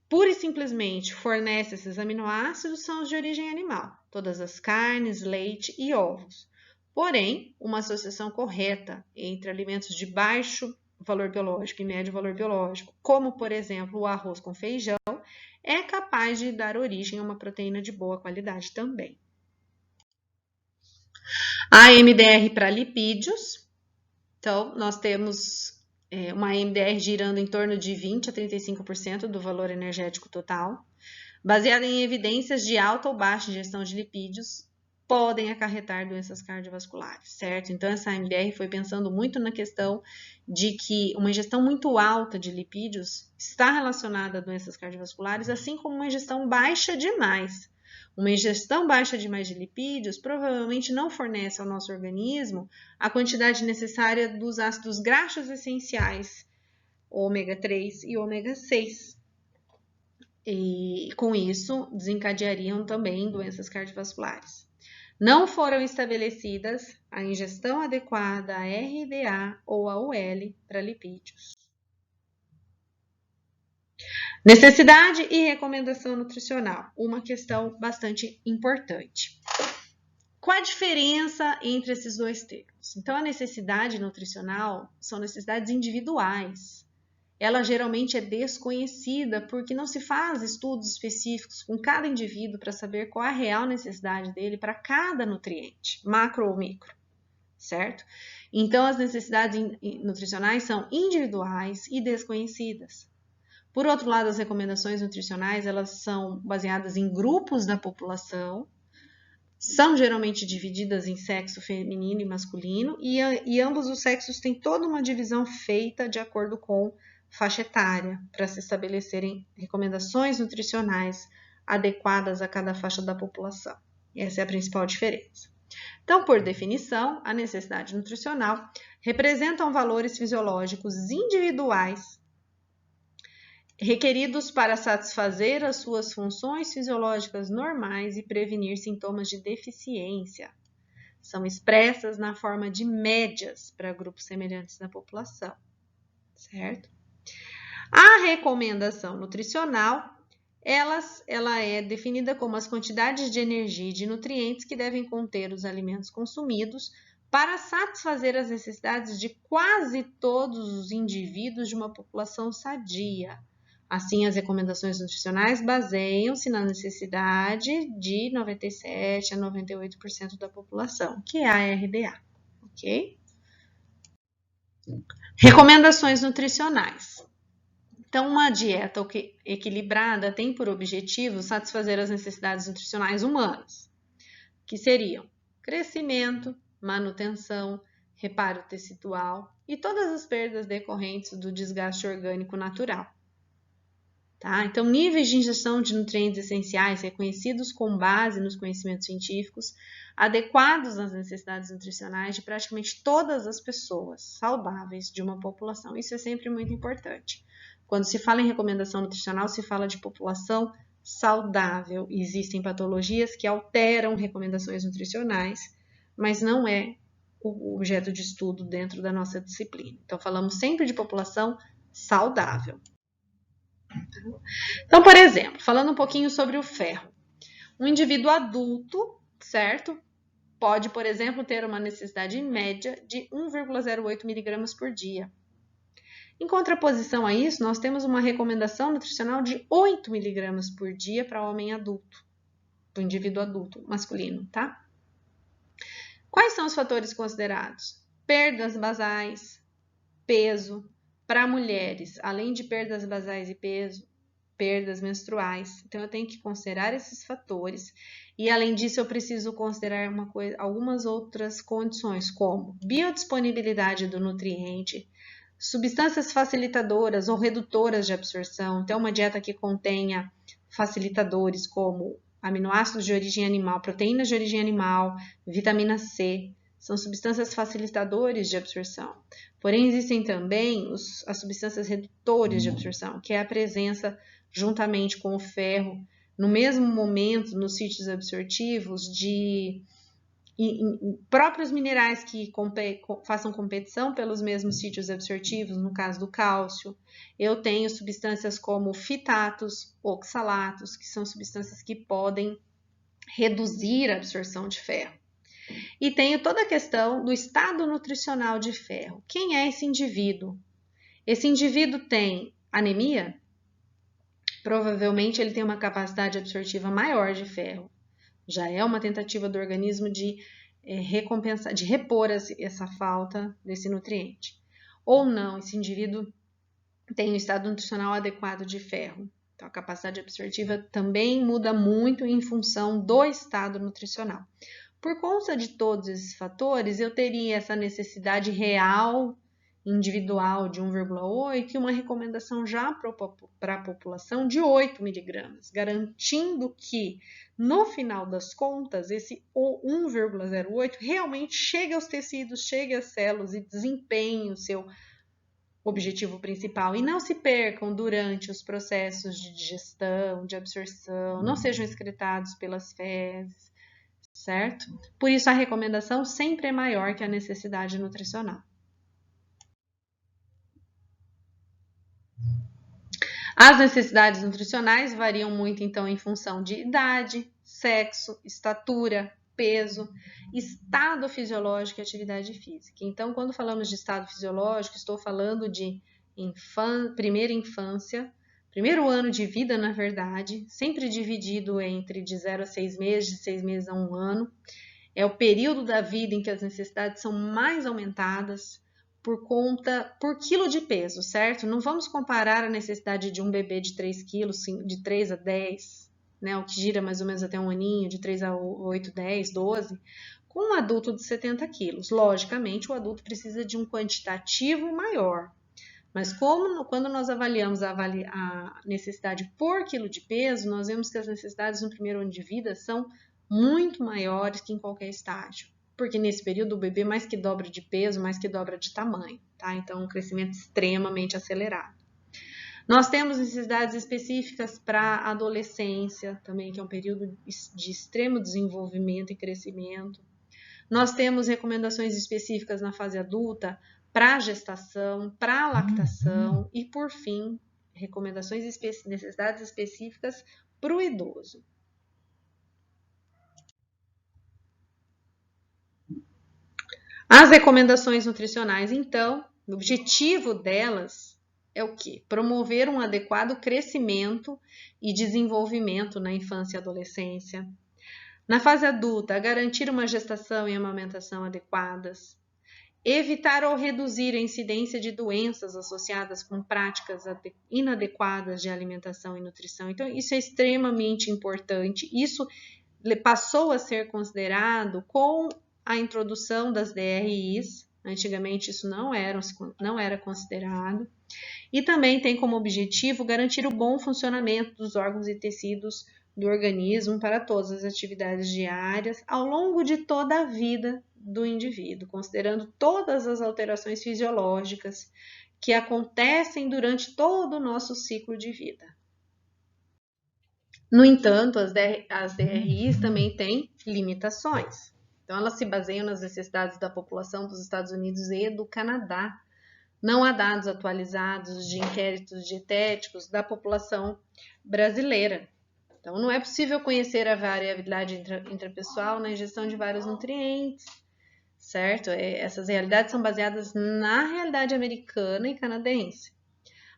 pura e simplesmente fornece esses aminoácidos são os de origem animal, todas as carnes, leite e ovos. Porém, uma associação correta entre alimentos de baixo valor biológico e médio valor biológico, como por exemplo o arroz com feijão, é capaz de dar origem a uma proteína de boa qualidade também. A MDR para lipídios, então nós temos uma MDR girando em torno de 20 a 35% do valor energético total, baseada em evidências de alta ou baixa ingestão de lipídios, podem acarretar doenças cardiovasculares, certo? Então, essa MDR foi pensando muito na questão de que uma ingestão muito alta de lipídios está relacionada a doenças cardiovasculares, assim como uma ingestão baixa demais. Uma ingestão baixa demais de lipídios provavelmente não fornece ao nosso organismo a quantidade necessária dos ácidos graxos essenciais, ômega 3 e ômega 6. E com isso desencadeariam também doenças cardiovasculares. Não foram estabelecidas a ingestão adequada a RDA ou a UL para lipídios. Necessidade e recomendação nutricional, uma questão bastante importante. Qual a diferença entre esses dois termos? Então, a necessidade nutricional são necessidades individuais. Ela geralmente é desconhecida porque não se faz estudos específicos com cada indivíduo para saber qual é a real necessidade dele para cada nutriente, macro ou micro, certo? Então, as necessidades nutricionais são individuais e desconhecidas. Por outro lado, as recomendações nutricionais, elas são baseadas em grupos da população, são geralmente divididas em sexo feminino e masculino, e ambos os sexos têm toda uma divisão feita de acordo com faixa etária, para se estabelecerem recomendações nutricionais adequadas a cada faixa da população. Essa é a principal diferença. Então, por definição, a necessidade nutricional representam valores fisiológicos individuais requeridos para satisfazer as suas funções fisiológicas normais e prevenir sintomas de deficiência. São expressas na forma de médias para grupos semelhantes da população, certo? A recomendação nutricional, ela é definida como as quantidades de energia e de nutrientes que devem conter os alimentos consumidos para satisfazer as necessidades de quase todos os indivíduos de uma população sadia. Assim, as recomendações nutricionais baseiam-se na necessidade de 97% a 98% da população, que é a RDA, ok? Recomendações nutricionais. Então, uma dieta equilibrada tem por objetivo satisfazer as necessidades nutricionais humanas, que seriam crescimento, manutenção, reparo tecidual e todas as perdas decorrentes do desgaste orgânico natural. Tá? Então, níveis de ingestão de nutrientes essenciais reconhecidos com base nos conhecimentos científicos, adequados às necessidades nutricionais de praticamente todas as pessoas saudáveis de uma população. Isso é sempre muito importante. Quando se fala em recomendação nutricional, se fala de população saudável. Existem patologias que alteram recomendações nutricionais, mas não é o objeto de estudo dentro da nossa disciplina. Então, falamos sempre de população saudável. Então, por exemplo, falando um pouquinho sobre o ferro. Um indivíduo adulto, certo? Pode, por exemplo, ter uma necessidade média de 1,08 miligramas por dia. Em contraposição a isso, nós temos uma recomendação nutricional de 8 miligramas por dia para o homem adulto, para o indivíduo adulto masculino, tá? Quais são os fatores considerados? Perdas basais, peso. Para mulheres, além de perdas basais e peso, perdas menstruais. Então, eu tenho que considerar esses fatores. E, além disso, eu preciso considerar algumas outras condições, como biodisponibilidade do nutriente, substâncias facilitadoras ou redutoras de absorção. Então, uma dieta que contenha facilitadores como aminoácidos de origem animal, proteínas de origem animal, vitamina C, são substâncias facilitadores de absorção. Porém, existem também as substâncias redutores de absorção, que é a presença, juntamente com o ferro, no mesmo momento, nos sítios absortivos, de próprios minerais que façam competição pelos mesmos sítios absortivos, no caso do cálcio. Eu tenho substâncias como fitatos, oxalatos, que são substâncias que podem reduzir a absorção de ferro. E tenho toda a questão do estado nutricional de ferro. Quem é esse indivíduo? Esse indivíduo tem anemia? Provavelmente ele tem uma capacidade absortiva maior de ferro. Já é uma tentativa do organismo de recompensar, de repor essa falta desse nutriente. Ou não, esse indivíduo tem um estado nutricional adequado de ferro. Então, a capacidade absortiva também muda muito em função do estado nutricional. Por conta de todos esses fatores, eu teria essa necessidade real, individual de 1,8 e uma recomendação já para a população de 8 miligramas, garantindo que no final das contas, esse 1,08 realmente chega aos tecidos, chega às células e desempenhe o seu objetivo principal. E não se percam durante os processos de digestão, de absorção, não sejam excretados pelas fezes, certo? Por isso, a recomendação sempre é maior que a necessidade nutricional. As necessidades nutricionais variam muito, então, em função de idade, sexo, estatura, peso, estado fisiológico e atividade física. Então, quando falamos de estado fisiológico, estou falando de primeira infância, primeiro ano de vida, na verdade, sempre dividido entre de 0 a 6 meses, de 6 meses a 1 ano. É o período da vida em que as necessidades são mais aumentadas por quilo de peso, certo? Não vamos comparar a necessidade de um bebê de 3 quilos, de 3 a 10, né, o que gira mais ou menos até um aninho, de 3 a 8, 10, 12, com um adulto de 70 quilos. Logicamente, o adulto precisa de um quantitativo maior. Mas quando nós avaliamos a necessidade por quilo de peso, nós vemos que as necessidades no primeiro ano de vida são muito maiores que em qualquer estágio. Porque nesse período o bebê mais que dobra de peso, mais que dobra de tamanho, tá? Então, um crescimento extremamente acelerado. Nós temos necessidades específicas para a adolescência também, que é um período de extremo desenvolvimento e crescimento. Nós temos recomendações específicas na fase adulta para a gestação, para a lactação e, por fim, necessidades específicas para o idoso. As recomendações nutricionais, então, o objetivo delas é o quê? Promover um adequado crescimento e desenvolvimento na infância e adolescência. Na fase adulta, garantir uma gestação e amamentação adequadas. Evitar ou reduzir a incidência de doenças associadas com práticas inadequadas de alimentação e nutrição. Então, isso é extremamente importante. Isso passou a ser considerado com a introdução das DRIs. Antigamente isso não era considerado. E também tem como objetivo garantir o bom funcionamento dos órgãos e tecidos do organismo para todas as atividades diárias ao longo de toda a vida do indivíduo, considerando todas as alterações fisiológicas que acontecem durante todo o nosso ciclo de vida. No entanto, as DRIs também têm limitações. Então, elas se baseiam nas necessidades da população dos Estados Unidos e do Canadá. Não há dados atualizados de inquéritos dietéticos da população brasileira. Então, não é possível conhecer a variabilidade intrapessoal na ingestão de vários nutrientes, certo? Essas realidades são baseadas na realidade americana e canadense.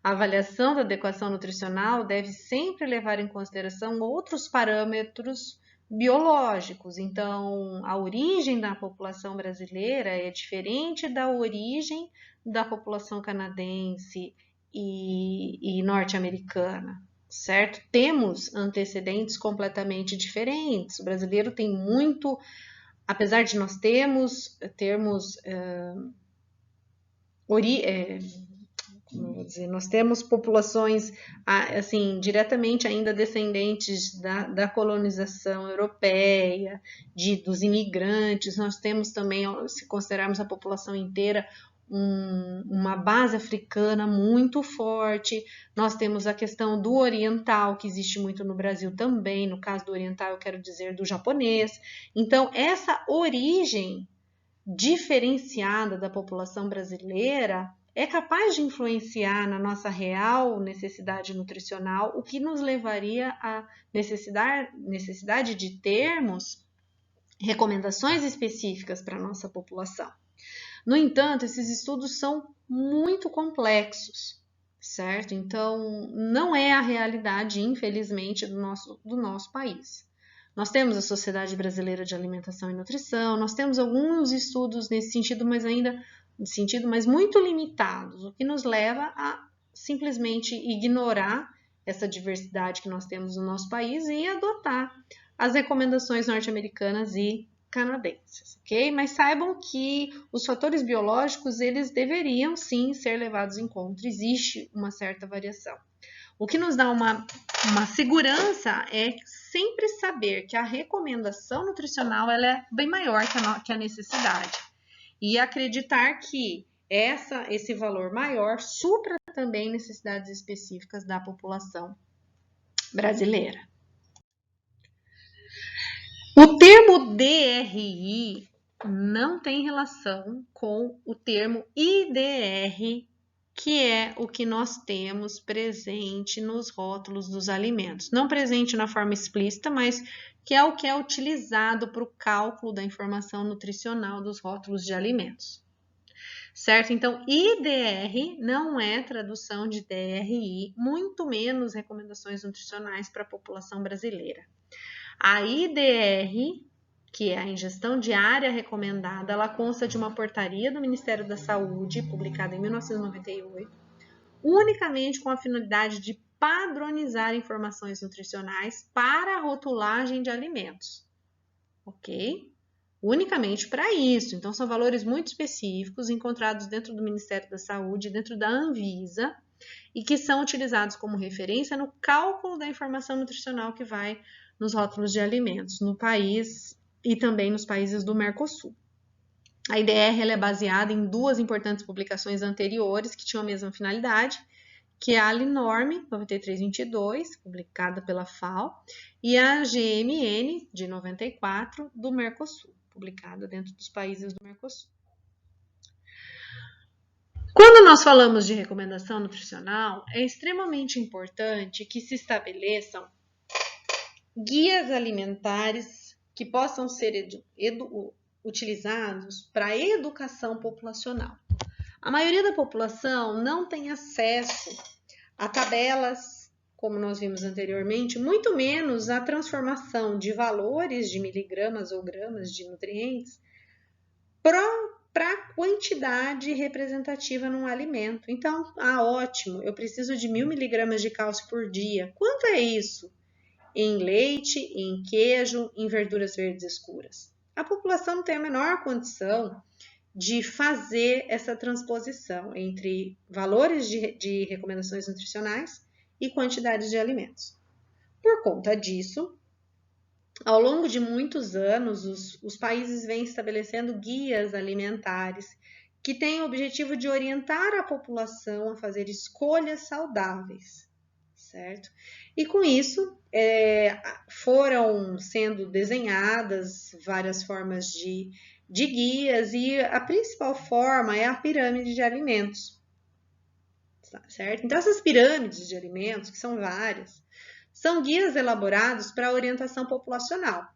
A avaliação da adequação nutricional deve sempre levar em consideração outros parâmetros biológicos. Então, a origem da população brasileira é diferente da origem da população canadense e norte-americana, certo? Temos antecedentes completamente diferentes. O brasileiro tem muito, apesar de nós nós temos populações assim, diretamente ainda descendentes da colonização europeia, dos imigrantes. Nós temos também, se considerarmos a população inteira, uma base africana muito forte. Nós temos a questão do oriental, que existe muito no Brasil também. No caso do oriental, eu quero dizer do japonês. Então, essa origem diferenciada da população brasileira é capaz de influenciar na nossa real necessidade nutricional, o que nos levaria à necessidade de termos recomendações específicas para a nossa população. No entanto, esses estudos são muito complexos, certo? Então, não é a realidade, infelizmente, do nosso país. Nós temos a Sociedade Brasileira de Alimentação e Nutrição, nós temos alguns estudos nesse sentido, mas muito limitados, o que nos leva a simplesmente ignorar essa diversidade que nós temos no nosso país e adotar as recomendações norte-americanas e canadenses, ok? Mas saibam que os fatores biológicos, eles deveriam sim ser levados em conta, existe uma certa variação. O que nos dá uma segurança é sempre saber que a recomendação nutricional ela é bem maior que a necessidade. E acreditar que esse valor maior supra também necessidades específicas da população brasileira. O termo DRI não tem relação com o termo IDR, que é o que nós temos presente nos rótulos dos alimentos. Não presente na forma explícita, mas que é o que é utilizado para o cálculo da informação nutricional dos rótulos de alimentos. Certo? Então, IDR não é tradução de DRI, muito menos recomendações nutricionais para a população brasileira. A IDR, que é a ingestão diária recomendada, ela consta de uma portaria do Ministério da Saúde, publicada em 1998, unicamente com a finalidade de padronizar informações nutricionais para a rotulagem de alimentos. Ok? Unicamente para isso. Então, são valores muito específicos encontrados dentro do Ministério da Saúde, dentro da Anvisa, e que são utilizados como referência no cálculo da informação nutricional que vai nos rótulos de alimentos no país e também nos países do Mercosul. A IDR ela é baseada em duas importantes publicações anteriores que tinham a mesma finalidade, que é a ALINORM 9322, publicada pela FAO, e a GMN de 94 do Mercosul, publicada dentro dos países do Mercosul. Quando nós falamos de recomendação nutricional, é extremamente importante que se estabeleçam guias alimentares que possam ser utilizados para a educação populacional. A maioria da população não tem acesso a tabelas, como nós vimos anteriormente, muito menos a transformação de valores de miligramas ou gramas de nutrientes para a quantidade representativa num alimento. Então, ótimo, eu preciso de 1000 miligramas de cálcio por dia. Quanto é isso? Em leite, em queijo, em verduras verdes escuras. A população não tem a menor condição de fazer essa transposição entre valores de recomendações nutricionais e quantidades de alimentos. Por conta disso, ao longo de muitos anos, os países vêm estabelecendo guias alimentares que têm o objetivo de orientar a população a fazer escolhas saudáveis, certo? E com isso, foram sendo desenhadas várias formas de guias e a principal forma é a pirâmide de alimentos, certo? Então, essas pirâmides de alimentos, que são várias, são guias elaborados para a orientação populacional.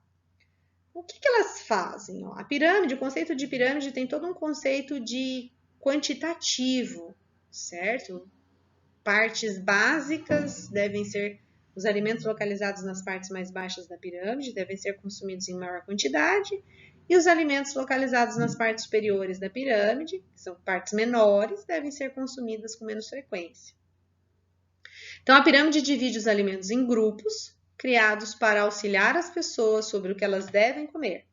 O que elas fazem? A pirâmide, o conceito de pirâmide tem todo um conceito de quantitativo, certo? Partes básicas devem ser os alimentos localizados nas partes mais baixas da pirâmide, devem ser consumidos em maior quantidade, e os alimentos localizados nas partes superiores da pirâmide, que são partes menores, devem ser consumidas com menos frequência. Então, a pirâmide divide os alimentos em grupos, criados para auxiliar as pessoas sobre o que elas devem comer.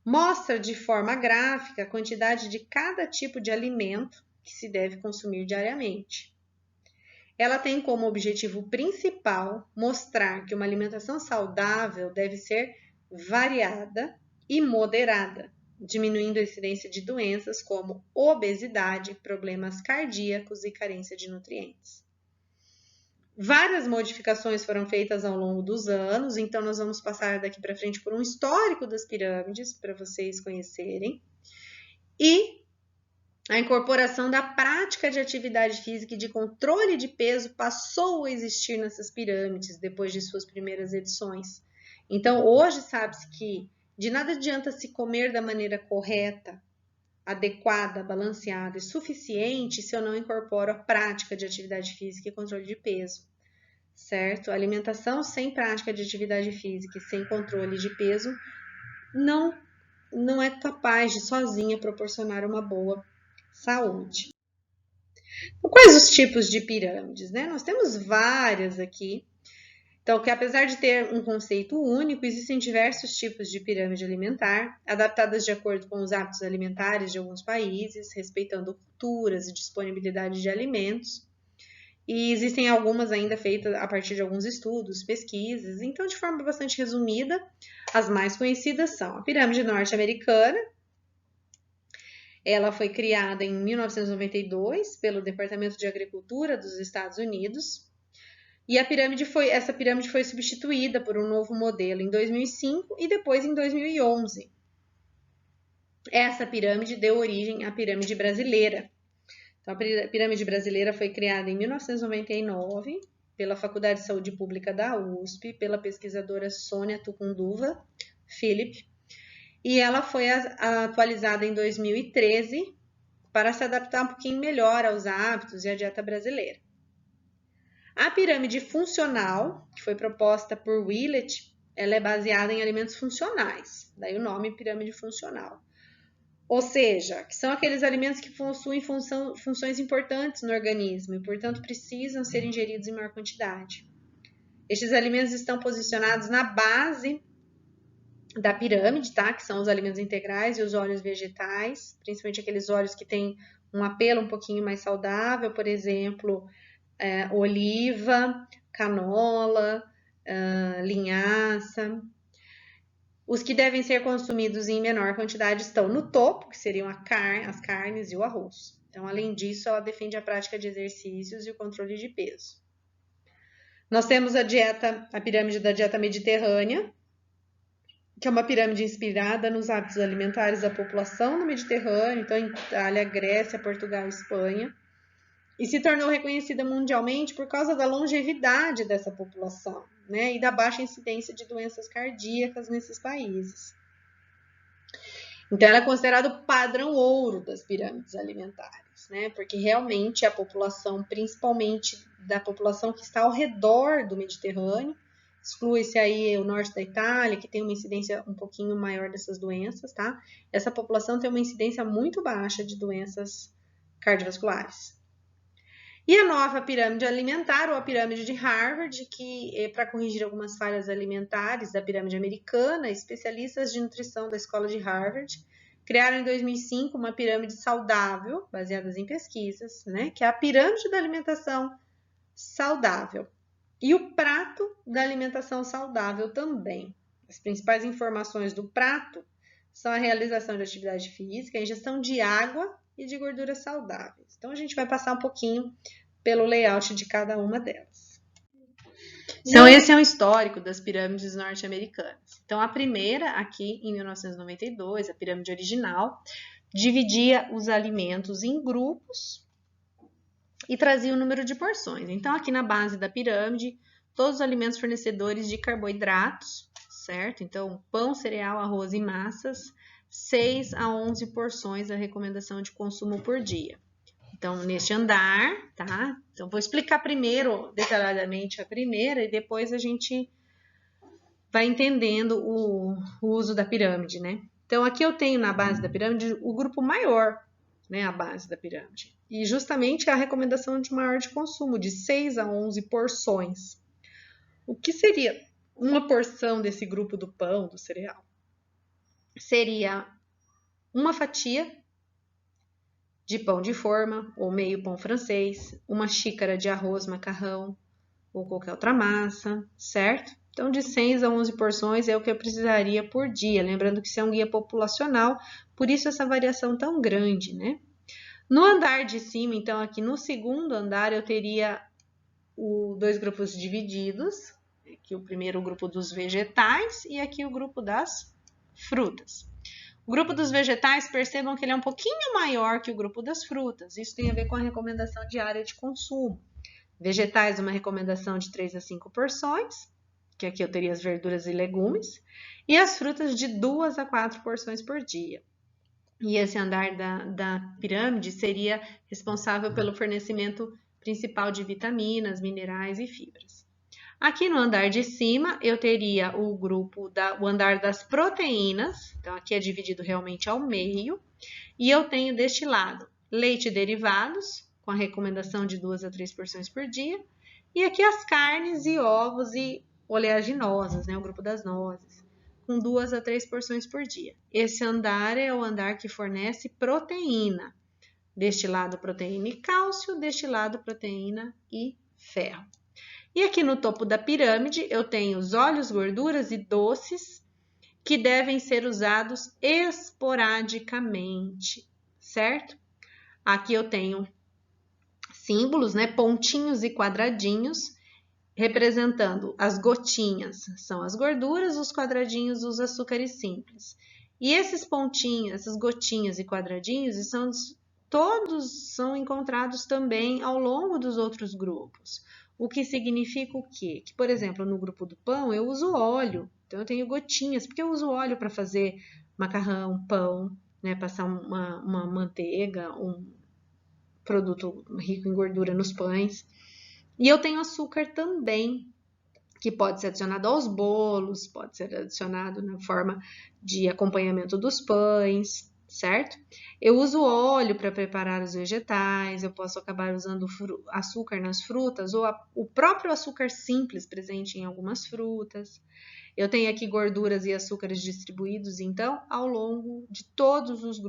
Mostra de forma gráfica a quantidade de cada tipo de alimento que se deve consumir diariamente. Ela tem como objetivo principal mostrar que uma alimentação saudável deve ser variada e moderada, diminuindo a incidência de doenças como obesidade, problemas cardíacos e carência de nutrientes. Várias modificações foram feitas ao longo dos anos, então nós vamos passar daqui para frente por um histórico das pirâmides para vocês conhecerem. E a incorporação da prática de atividade física e de controle de peso passou a existir nessas pirâmides depois de suas primeiras edições. Então, hoje sabe-se que de nada adianta se comer da maneira correta, adequada, balanceada e suficiente se eu não incorporo a prática de atividade física e controle de peso, certo? A alimentação sem prática de atividade física e sem controle de peso não é capaz de sozinha proporcionar uma boa saúde. Quais os tipos de pirâmides, né? Nós temos várias aqui. Então, que apesar de ter um conceito único, existem diversos tipos de pirâmide alimentar, adaptadas de acordo com os hábitos alimentares de alguns países, respeitando culturas e disponibilidade de alimentos. E existem algumas ainda feitas a partir de alguns estudos, pesquisas. Então, de forma bastante resumida, as mais conhecidas são a pirâmide norte-americana. Ela foi criada em 1992 pelo Departamento de Agricultura dos Estados Unidos. E essa pirâmide foi substituída por um novo modelo em 2005 e depois em 2011. Essa pirâmide deu origem à pirâmide brasileira. Então, a pirâmide brasileira foi criada em 1999 pela Faculdade de Saúde Pública da USP, pela pesquisadora Sônia Tucunduva Philip, e ela foi atualizada em 2013 para se adaptar um pouquinho melhor aos hábitos e à dieta brasileira. A pirâmide funcional, que foi proposta por Willett, ela é baseada em alimentos funcionais, daí o nome pirâmide funcional. Ou seja, que são aqueles alimentos que possuem funções importantes no organismo e, portanto, precisam ser ingeridos em maior quantidade. Estes alimentos estão posicionados na base da pirâmide, tá? Que são os alimentos integrais e os óleos vegetais, principalmente aqueles óleos que têm um apelo um pouquinho mais saudável, por exemplo, oliva, canola, linhaça. Os que devem ser consumidos em menor quantidade estão no topo, que seriam as carnes e o arroz. Então, além disso, ela defende a prática de exercícios e o controle de peso. Nós temos a pirâmide da dieta mediterrânea, que é uma pirâmide inspirada nos hábitos alimentares da população no Mediterrâneo, então Itália, Grécia, Portugal e Espanha, e se tornou reconhecida mundialmente por causa da longevidade dessa população, né, e da baixa incidência de doenças cardíacas nesses países. Então, ela é considerada o padrão ouro das pirâmides alimentares, né, porque realmente a população, principalmente da população que está ao redor do Mediterrâneo, exclui-se aí o norte da Itália, que tem uma incidência um pouquinho maior dessas doenças, tá? Essa população tem uma incidência muito baixa de doenças cardiovasculares. E a nova pirâmide alimentar, ou a pirâmide de Harvard, que é para corrigir algumas falhas alimentares da pirâmide americana, especialistas de nutrição da escola de Harvard criaram em 2005 uma pirâmide saudável, baseada em pesquisas, né, que é a pirâmide da alimentação saudável. E o prato da alimentação saudável também. As principais informações do prato são a realização de atividade física, a ingestão de água e de gorduras saudáveis. Então, a gente vai passar um pouquinho pelo layout de cada uma delas. Então, esse é um histórico das pirâmides norte-americanas. Então, a primeira, aqui em 1992, a pirâmide original, dividia os alimentos em grupos e trazia o número de porções. Então, aqui na base da pirâmide, todos os alimentos fornecedores de carboidratos, certo? Então, pão, cereal, arroz e massas, 6 a 11 porções a recomendação de consumo por dia. Então, neste andar, tá? Então, vou explicar primeiro, detalhadamente, a primeira e depois a gente vai entendendo o uso da pirâmide, né? Então, aqui eu tenho na base da pirâmide o grupo maior, né? A base da pirâmide. E justamente a recomendação de maior de consumo, de 6 a 11 porções. O que seria uma porção desse grupo do pão, do cereal? Seria uma fatia de pão de forma, ou meio pão francês, uma xícara de arroz, macarrão, ou qualquer outra massa, certo? Então, de 6 a 11 porções é o que eu precisaria por dia. Lembrando que isso é um guia populacional, por isso essa variação tão grande, né? No andar de cima, então, aqui no segundo andar, eu teria dois grupos divididos. Aqui o primeiro grupo dos vegetais e aqui o grupo das frutas. O grupo dos vegetais, percebam que ele é um pouquinho maior que o grupo das frutas. Isso tem a ver com a recomendação diária de consumo. Vegetais, uma recomendação de 3 a 5 porções, que aqui eu teria as verduras e legumes, e as frutas de 2 a 4 porções por dia. E esse andar da pirâmide seria responsável pelo fornecimento principal de vitaminas, minerais e fibras. Aqui no andar de cima, eu teria o andar das proteínas, então aqui é dividido realmente ao meio, e eu tenho deste lado leite e derivados, com a recomendação de 2 a 3 porções por dia, e aqui as carnes e ovos e oleaginosas, né, o grupo das nozes, com 2 a 3 porções por dia. Esse andar é o andar que fornece proteína, Deste lado, proteína e cálcio, deste lado, proteína e ferro. E aqui no topo da pirâmide, eu tenho os óleos, gorduras e doces que devem ser usados esporadicamente, certo? Aqui eu tenho símbolos, né, pontinhos e quadradinhos, representando as gotinhas, são as gorduras, os quadradinhos, os açúcares simples. E esses pontinhos, essas gotinhas e quadradinhos, todos são encontrados também ao longo dos outros grupos. O que significa o quê? Que, por exemplo, no grupo do pão, eu uso óleo. Então, eu tenho gotinhas, porque eu uso óleo para fazer macarrão, pão, né? Passar uma manteiga, um produto rico em gordura nos pães. E eu tenho açúcar também, que pode ser adicionado aos bolos, pode ser adicionado na forma de acompanhamento dos pães, certo? Eu uso óleo para preparar os vegetais, eu posso acabar usando açúcar nas frutas ou o próprio açúcar simples presente em algumas frutas. Eu tenho aqui gorduras e açúcares distribuídos, então, ao longo de todos os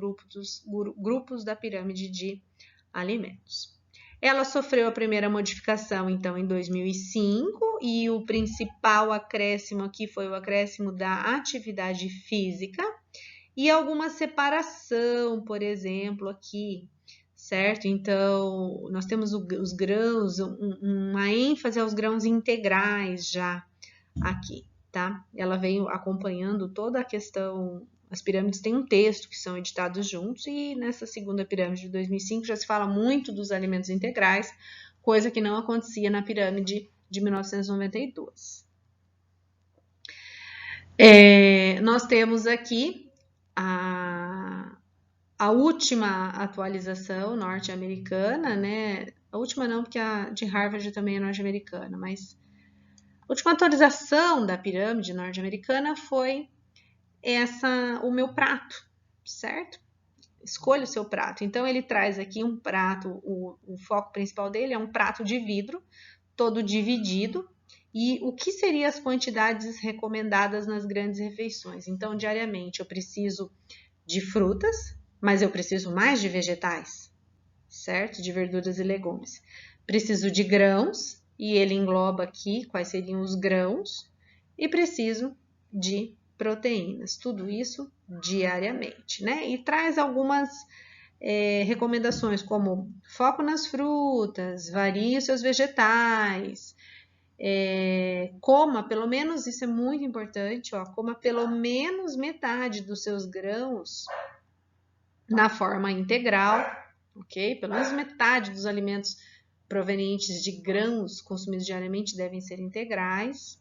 grupos da pirâmide de alimentos. Ela sofreu a primeira modificação, então, em 2005, e o principal acréscimo aqui foi o acréscimo da atividade física e alguma separação, por exemplo, aqui, certo? Então, nós temos os grãos, uma ênfase aos grãos integrais já aqui, tá? Ela veio acompanhando toda a questão. As pirâmides têm um texto que são editados juntos e nessa segunda pirâmide de 2005 já se fala muito dos alimentos integrais, coisa que não acontecia na pirâmide de 1992. Nós temos aqui a última atualização norte-americana, né? A última não, porque a de Harvard também é norte-americana, mas a última atualização da pirâmide norte-americana foi o meu prato, certo? Escolha o seu prato. Então, ele traz aqui um prato, o foco principal dele é um prato de vidro, todo dividido, e o que seriam as quantidades recomendadas nas grandes refeições. Então, diariamente, eu preciso de frutas, mas eu preciso mais de vegetais, certo? De verduras e legumes. Preciso de grãos, e ele engloba aqui quais seriam os grãos, e preciso de proteínas, tudo isso diariamente, né? E traz algumas recomendações, como foco nas frutas, varie os seus vegetais, coma pelo menos, isso é muito importante, ó, coma pelo menos metade dos seus grãos na forma integral, ok? Pelo menos metade dos alimentos provenientes de grãos consumidos diariamente devem ser integrais.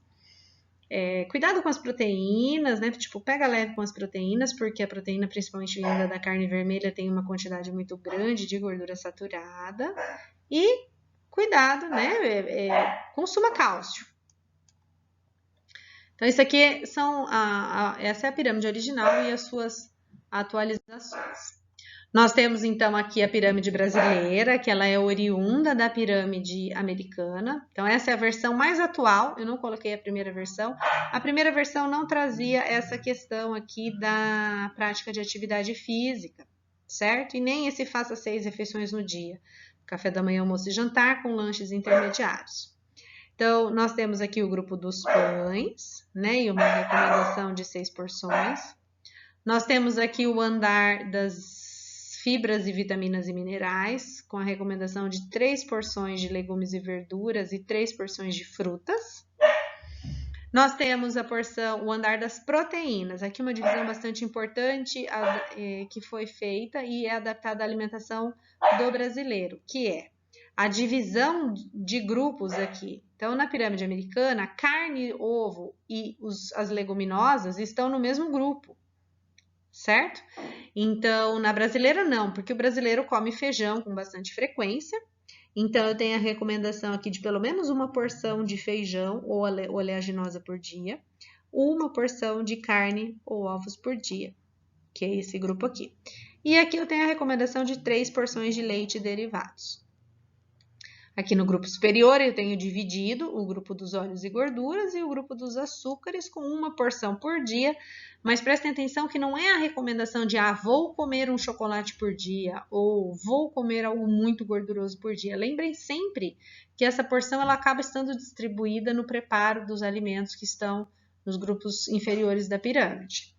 Cuidado com as proteínas, né? Tipo, pega leve com as proteínas, porque a proteína, principalmente vinda da carne vermelha, tem uma quantidade muito grande de gordura saturada. E cuidado, né? Consuma cálcio. Então, isso aqui essa é a pirâmide original e as suas atualizações. Nós temos, então, aqui a pirâmide brasileira, que ela é oriunda da pirâmide americana. Então, essa é a versão mais atual. Eu não coloquei a primeira versão. A primeira versão não trazia essa questão aqui da prática de atividade física, certo? E nem esse faça 6 refeições no dia. Café da manhã, almoço e jantar com lanches intermediários. Então, nós temos aqui o grupo dos pães, né? E uma recomendação de 6 porções. Nós temos aqui o andar das fibras e vitaminas e minerais, com a recomendação de 3 porções de legumes e verduras e 3 porções de frutas. Nós temos o andar das proteínas, aqui uma divisão bastante importante que foi feita e é adaptada à alimentação do brasileiro, que é a divisão de grupos aqui. Então, na pirâmide americana, carne, ovo e as leguminosas estão no mesmo grupo, certo? Então, na brasileira não, porque o brasileiro come feijão com bastante frequência. Então, eu tenho a recomendação aqui de pelo menos uma porção de feijão ou oleaginosa por dia, uma porção de carne ou ovos por dia, que é esse grupo aqui. E aqui eu tenho a recomendação de 3 porções de leite e derivados. Aqui no grupo superior eu tenho dividido o grupo dos óleos e gorduras e o grupo dos açúcares com uma porção por dia, mas prestem atenção que não é a recomendação de vou comer um chocolate por dia ou vou comer algo muito gorduroso por dia. Lembrem sempre que essa porção ela acaba estando distribuída no preparo dos alimentos que estão nos grupos inferiores da pirâmide.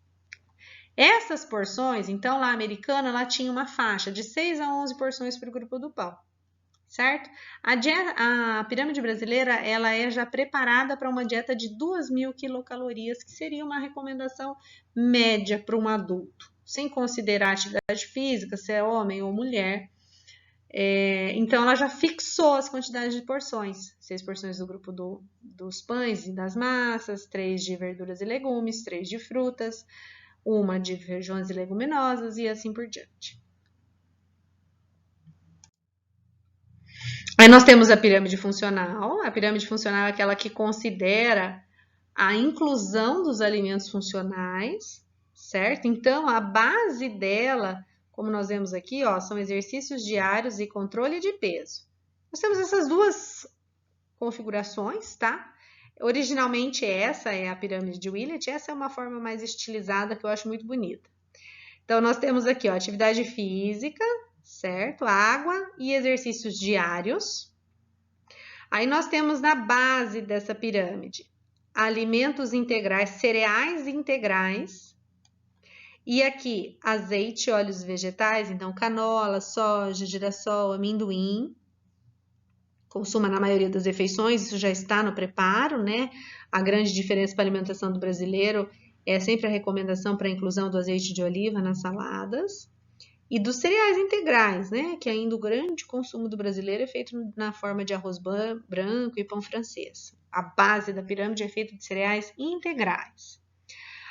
Essas porções, então, lá a americana, ela tinha uma faixa de 6 a 11 porções para o grupo do pão, certo? A pirâmide brasileira, ela é já preparada para uma dieta de 2.000 quilocalorias, que seria uma recomendação média para um adulto, sem considerar atividade física, se é homem ou mulher. Então, ela já fixou as quantidades de porções. 6 porções do grupo dos pães e das massas, 3 de verduras e legumes, 3 de frutas, uma de feijões e leguminosas e assim por diante. Aí nós temos a pirâmide funcional. A pirâmide funcional é aquela que considera a inclusão dos alimentos funcionais, certo? Então, a base dela, como nós vemos aqui, ó, são exercícios diários e controle de peso. Nós temos essas duas configurações, tá? Originalmente essa é a pirâmide de Willett, essa é uma forma mais estilizada que eu acho muito bonita. Então, nós temos aqui, ó, atividade física, certo? Água e exercícios diários. Aí nós temos na base dessa pirâmide alimentos integrais, cereais integrais. E aqui azeite, óleos vegetais, então canola, soja, girassol, amendoim. Consuma na maioria das refeições, isso já está no preparo, né? A grande diferença para a alimentação do brasileiro é sempre a recomendação para a inclusão do azeite de oliva nas saladas. E dos cereais integrais, né? Que ainda o grande consumo do brasileiro é feito na forma de arroz branco e pão francês. A base da pirâmide é feita de cereais integrais.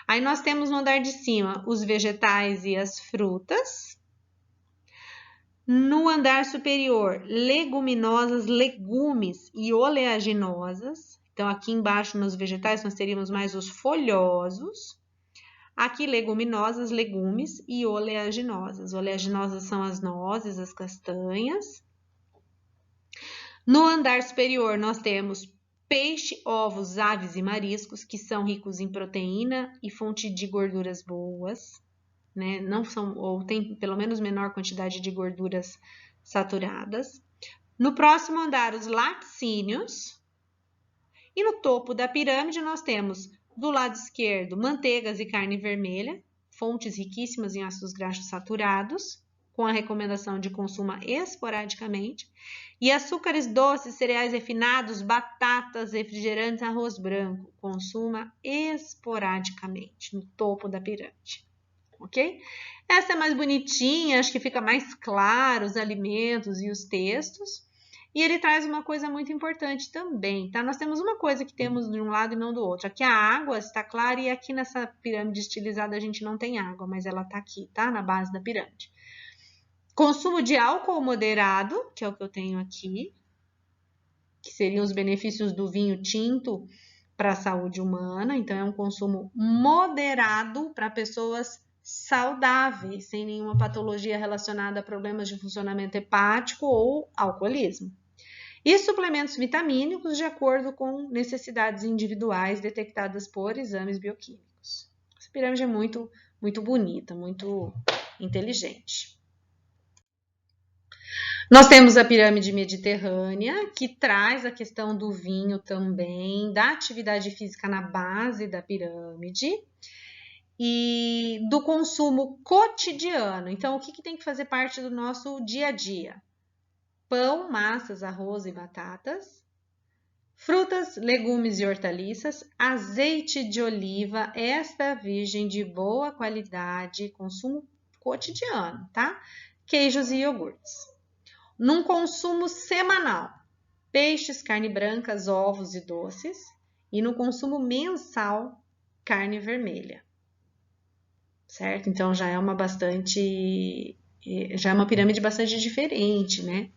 Aí nós temos no andar de cima os vegetais e as frutas. No andar superior, leguminosas, legumes e oleaginosas. Então, aqui embaixo nos vegetais nós teríamos mais os folhosos. Aqui, leguminosas, legumes e oleaginosas. Oleaginosas são as nozes, as castanhas. No andar superior, nós temos peixe, ovos, aves e mariscos, que são ricos em proteína e fonte de gorduras boas, né? Não são, ou tem pelo menos menor quantidade de gorduras saturadas. No próximo andar, os laticínios. E no topo da pirâmide, nós temos do lado esquerdo, manteigas e carne vermelha, fontes riquíssimas em ácidos graxos saturados, com a recomendação de consumo esporadicamente, e açúcares doces, cereais refinados, batatas, refrigerantes, arroz branco, consuma esporadicamente, no topo da pirâmide, ok? Essa é mais bonitinha, acho que fica mais claro os alimentos e os textos. E ele traz uma coisa muito importante também, tá? Nós temos uma coisa que temos de um lado e não do outro. Aqui a água está clara e aqui nessa pirâmide estilizada a gente não tem água, mas ela tá aqui, tá? Na base da pirâmide. Consumo de álcool moderado, que é o que eu tenho aqui, que seriam os benefícios do vinho tinto para a saúde humana. Então, é um consumo moderado para pessoas saudáveis, sem nenhuma patologia relacionada a problemas de funcionamento hepático ou alcoolismo. E suplementos vitamínicos de acordo com necessidades individuais detectadas por exames bioquímicos. Essa pirâmide é muito, muito bonita, muito inteligente. Nós temos a pirâmide mediterrânea, que traz a questão do vinho também, da atividade física na base da pirâmide e do consumo cotidiano. Então, o que tem que fazer parte do nosso dia a dia? Pão, massas, arroz e batatas, frutas, legumes e hortaliças, azeite de oliva extra virgem de boa qualidade, consumo cotidiano, tá? Queijos e iogurtes. Num consumo semanal, peixes, carne brancas, ovos e doces. E no consumo mensal, carne vermelha. Certo? Então já é uma pirâmide bastante diferente, né?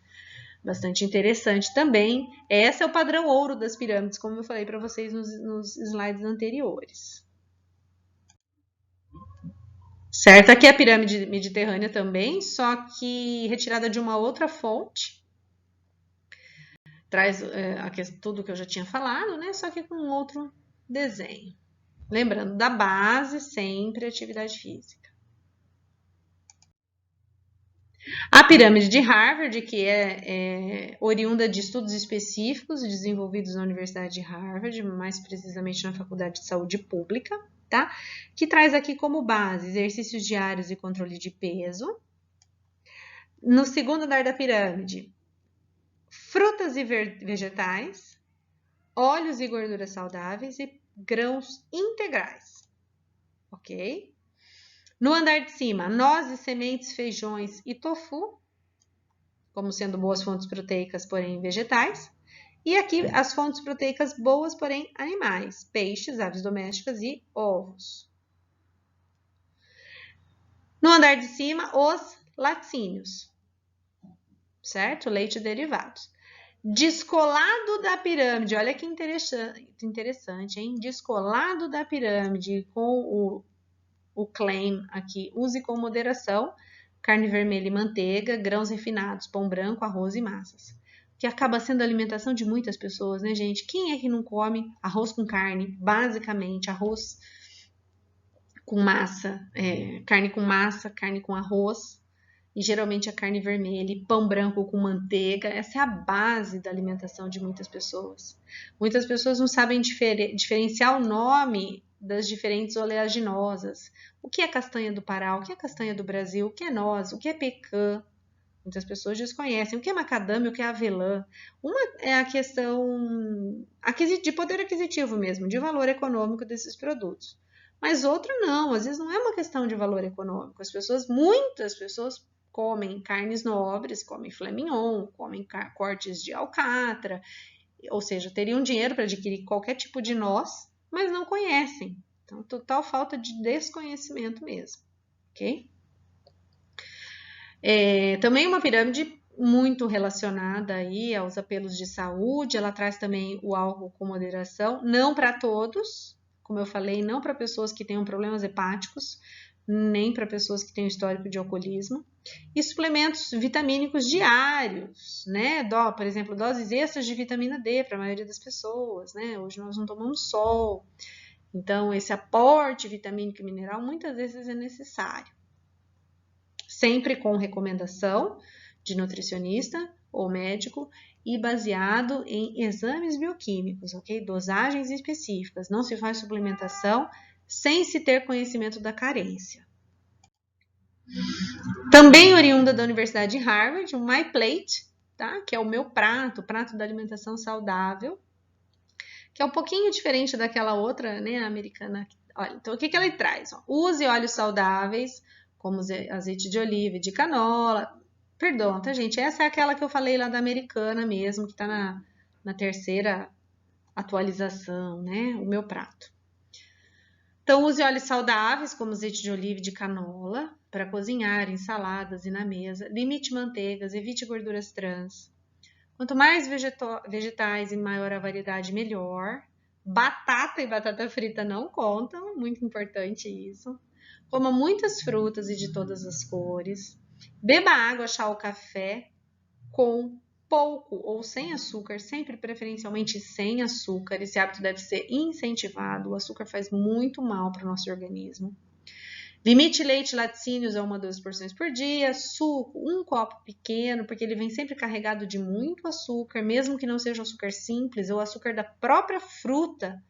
Bastante interessante também. Esse é o padrão ouro das pirâmides, como eu falei para vocês nos slides anteriores. Certo? Aqui é a pirâmide mediterrânea também, só que retirada de uma outra fonte. traz tudo que eu já tinha falado, né? Só que com outro desenho. Lembrando, da base, sempre atividade física. A pirâmide de Harvard, que é oriunda de estudos específicos desenvolvidos na Universidade de Harvard, mais precisamente na Faculdade de Saúde Pública, tá? Que traz aqui como base exercícios diários e controle de peso. No segundo andar da pirâmide, frutas e vegetais, óleos e gorduras saudáveis e grãos integrais, ok? No andar de cima, nozes, sementes, feijões e tofu, como sendo boas fontes proteicas, porém vegetais. E aqui as fontes proteicas boas, porém animais, peixes, aves domésticas e ovos. No andar de cima, os laticínios, certo? Leite e derivados. Descolado da pirâmide, olha que interessante, hein? Descolado da pirâmide com o claim aqui, use com moderação, carne vermelha e manteiga, grãos refinados, pão branco, arroz e massas. Que acaba sendo a alimentação de muitas pessoas, né, gente? Quem é que não come arroz com carne? Basicamente, arroz com massa, carne com massa, carne com arroz, e geralmente a carne vermelha e pão branco com manteiga. Essa é a base da alimentação de muitas pessoas. Muitas pessoas não sabem diferenciar o nome das diferentes oleaginosas. O que é castanha do Pará? O que é castanha do Brasil? O que é noz? O que é pecan? Muitas pessoas desconhecem. O que é macadâmia? O que é avelã? Uma é a questão de poder aquisitivo mesmo, de valor econômico desses produtos. Mas outra não, às vezes não é uma questão de valor econômico. Muitas pessoas comem carnes nobres, comem filé mignon, comem cortes de alcatra, ou seja, teriam dinheiro para adquirir qualquer tipo de noz, mas não conhecem. Então, total falta de desconhecimento mesmo, ok? Também uma pirâmide muito relacionada aí aos apelos de saúde, ela traz também o álcool com moderação, não para todos, como eu falei, não para pessoas que tenham problemas hepáticos, nem para pessoas que tenham histórico de alcoolismo. E suplementos vitamínicos diários, né? Por exemplo, doses extras de vitamina D para a maioria das pessoas, né? Hoje nós não tomamos sol. Então, esse aporte vitamínico e mineral muitas vezes é necessário. Sempre com recomendação de nutricionista ou médico e baseado em exames bioquímicos, ok? Dosagens específicas. Não se faz suplementação sem se ter conhecimento da carência. Também oriunda da Universidade de Harvard, o My Plate, tá? Que é o meu prato da alimentação saudável, que é um pouquinho diferente daquela outra, né, americana. Olha, então o que ela traz? Use óleos saudáveis, como azeite de oliva e de canola. Perdão, tá, gente? Essa é aquela que eu falei lá da americana mesmo, que tá na terceira atualização, né? O meu prato. Então, use óleos saudáveis, como azeite de oliva e de canola, para cozinhar, em saladas e na mesa. Limite manteigas, evite gorduras trans. Quanto mais vegetais e maior a variedade, melhor. Batata e batata frita não contam, muito importante isso. Coma muitas frutas e de todas as cores. Beba água, chá ou café com pouco ou sem açúcar, sempre preferencialmente sem açúcar. Esse hábito deve ser incentivado. O açúcar faz muito mal para o nosso organismo. Limite leite e laticínios a 1 a 2 porções por dia. Suco, um copo pequeno, porque ele vem sempre carregado de muito açúcar, mesmo que não seja açúcar simples ou açúcar da própria fruta.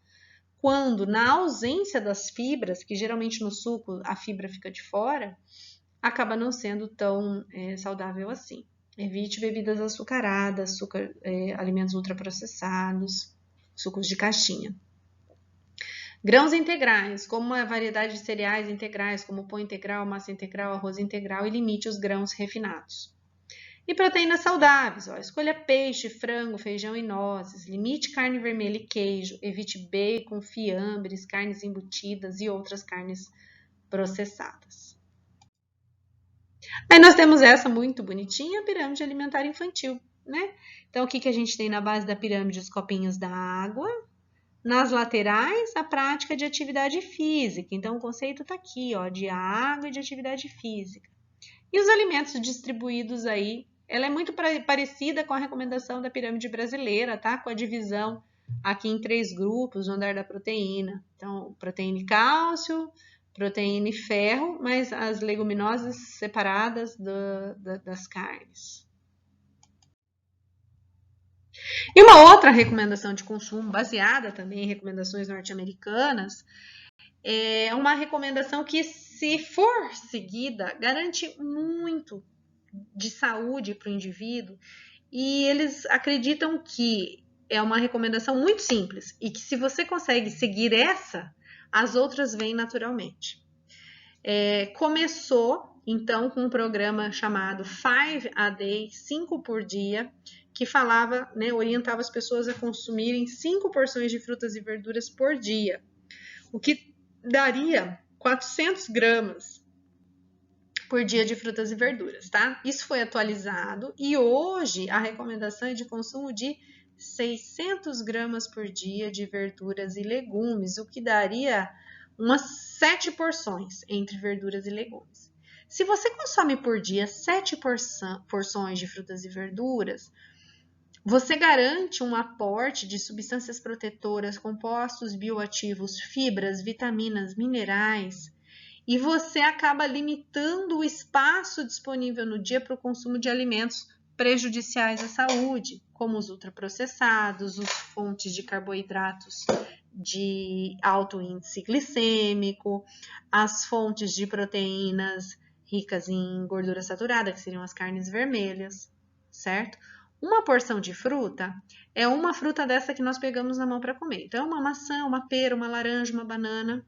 Quando, na ausência das fibras, que geralmente no suco a fibra fica de fora, acaba não sendo tão saudável assim. Evite bebidas açucaradas, alimentos ultraprocessados, sucos de caixinha. Grãos integrais, como uma variedade de cereais integrais, como pão integral, massa integral, arroz integral, e limite os grãos refinados. E proteínas saudáveis, escolha peixe, frango, feijão e nozes, limite carne vermelha e queijo, evite bacon, fiambres, carnes embutidas e outras carnes processadas. Aí nós temos essa muito bonitinha, a pirâmide alimentar infantil, né? Então, o que a gente tem na base da pirâmide? Os copinhos da água. Nas laterais, a prática de atividade física. Então, o conceito está aqui, de água e de atividade física. E os alimentos distribuídos aí ela é muito parecida com a recomendação da pirâmide brasileira, tá? Com a divisão aqui em 3 grupos no andar da proteína. Então, proteína e cálcio, proteína e ferro, mas as leguminosas separadas das carnes. E uma outra recomendação de consumo, baseada também em recomendações norte-americanas, é uma recomendação que, se for seguida, garante muito de saúde para o indivíduo, e eles acreditam que é uma recomendação muito simples e que, se você consegue seguir essa, as outras vêm naturalmente. Começou então com um programa chamado 5 a Day, 5 por dia, que falava, né, orientava as pessoas a consumirem 5 porções de frutas e verduras por dia, o que daria 400 gramas por dia de frutas e verduras, tá? Isso foi atualizado e hoje a recomendação é de consumo de 600 gramas por dia de verduras e legumes, o que daria umas 7 porções entre verduras e legumes. Se você consome por dia 7 porções de frutas e verduras, você garante um aporte de substâncias protetoras, compostos bioativos, fibras, vitaminas, minerais, e você acaba limitando o espaço disponível no dia para o consumo de alimentos prejudiciais à saúde, como os ultraprocessados, as fontes de carboidratos de alto índice glicêmico, as fontes de proteínas ricas em gordura saturada, que seriam as carnes vermelhas, certo? Uma porção de fruta é uma fruta dessa que nós pegamos na mão para comer. Então, uma maçã, uma pera, uma laranja, uma banana.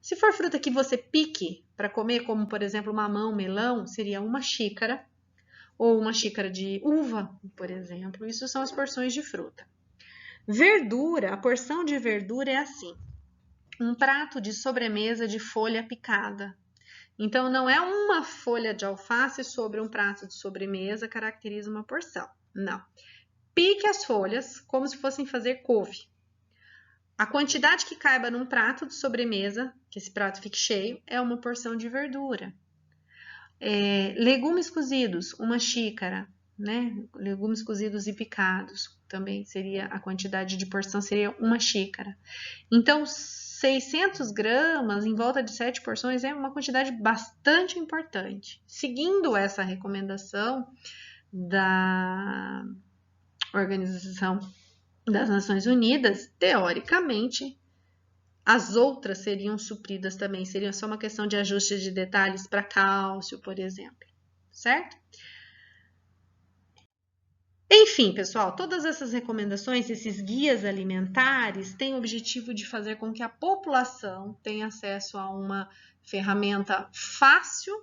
Se for fruta que você pique para comer, como por exemplo mamão, melão, seria uma xícara, ou uma xícara de uva, por exemplo. Isso são as porções de fruta. Verdura, a porção de verdura é assim: um prato de sobremesa de folha picada. Então, não é uma folha de alface sobre um prato de sobremesa caracteriza uma porção. Não. Pique as folhas como se fossem fazer couve. A quantidade que caiba num prato de sobremesa, que esse prato fique cheio, é uma porção de verdura. Legumes cozidos, uma xícara, né? Legumes cozidos e picados, também seria a quantidade de porção, seria uma xícara. Então, 600 gramas em volta de 7 porções é uma quantidade bastante importante. Seguindo essa recomendação da Organização das Nações Unidas, teoricamente, as outras seriam supridas também, seria só uma questão de ajuste de detalhes para cálcio, por exemplo, certo? Enfim, pessoal, todas essas recomendações, esses guias alimentares, têm o objetivo de fazer com que a população tenha acesso a uma ferramenta fácil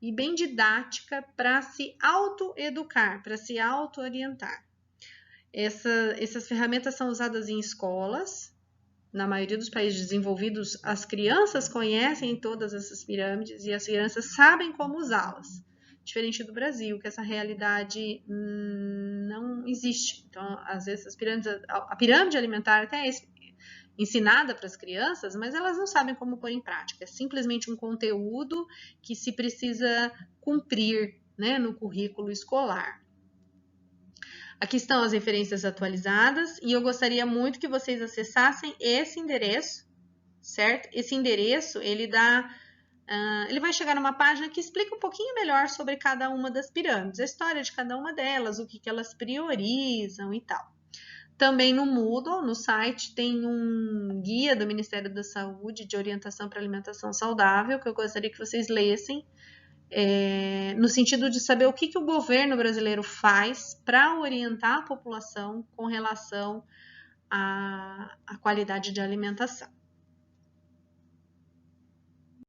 e bem didática para se autoeducar, para se autoorientar. Essas ferramentas são usadas em escolas. Na maioria dos países desenvolvidos, as crianças conhecem todas essas pirâmides e as crianças sabem como usá-las. Diferente do Brasil, que essa realidade não existe. Então, às vezes, a pirâmide alimentar até é ensinada para as crianças, mas elas não sabem como pôr em prática. É simplesmente um conteúdo que se precisa cumprir, né, no currículo escolar. Aqui estão as referências atualizadas e eu gostaria muito que vocês acessassem esse endereço, certo? Esse endereço, ele vai chegar numa página que explica um pouquinho melhor sobre cada uma das pirâmides, a história de cada uma delas, o que elas priorizam e tal. Também no Moodle, no site, tem um guia do Ministério da Saúde de orientação para alimentação saudável, que eu gostaria que vocês lessem, no sentido de saber o que o governo brasileiro faz para orientar a população com relação à qualidade de alimentação.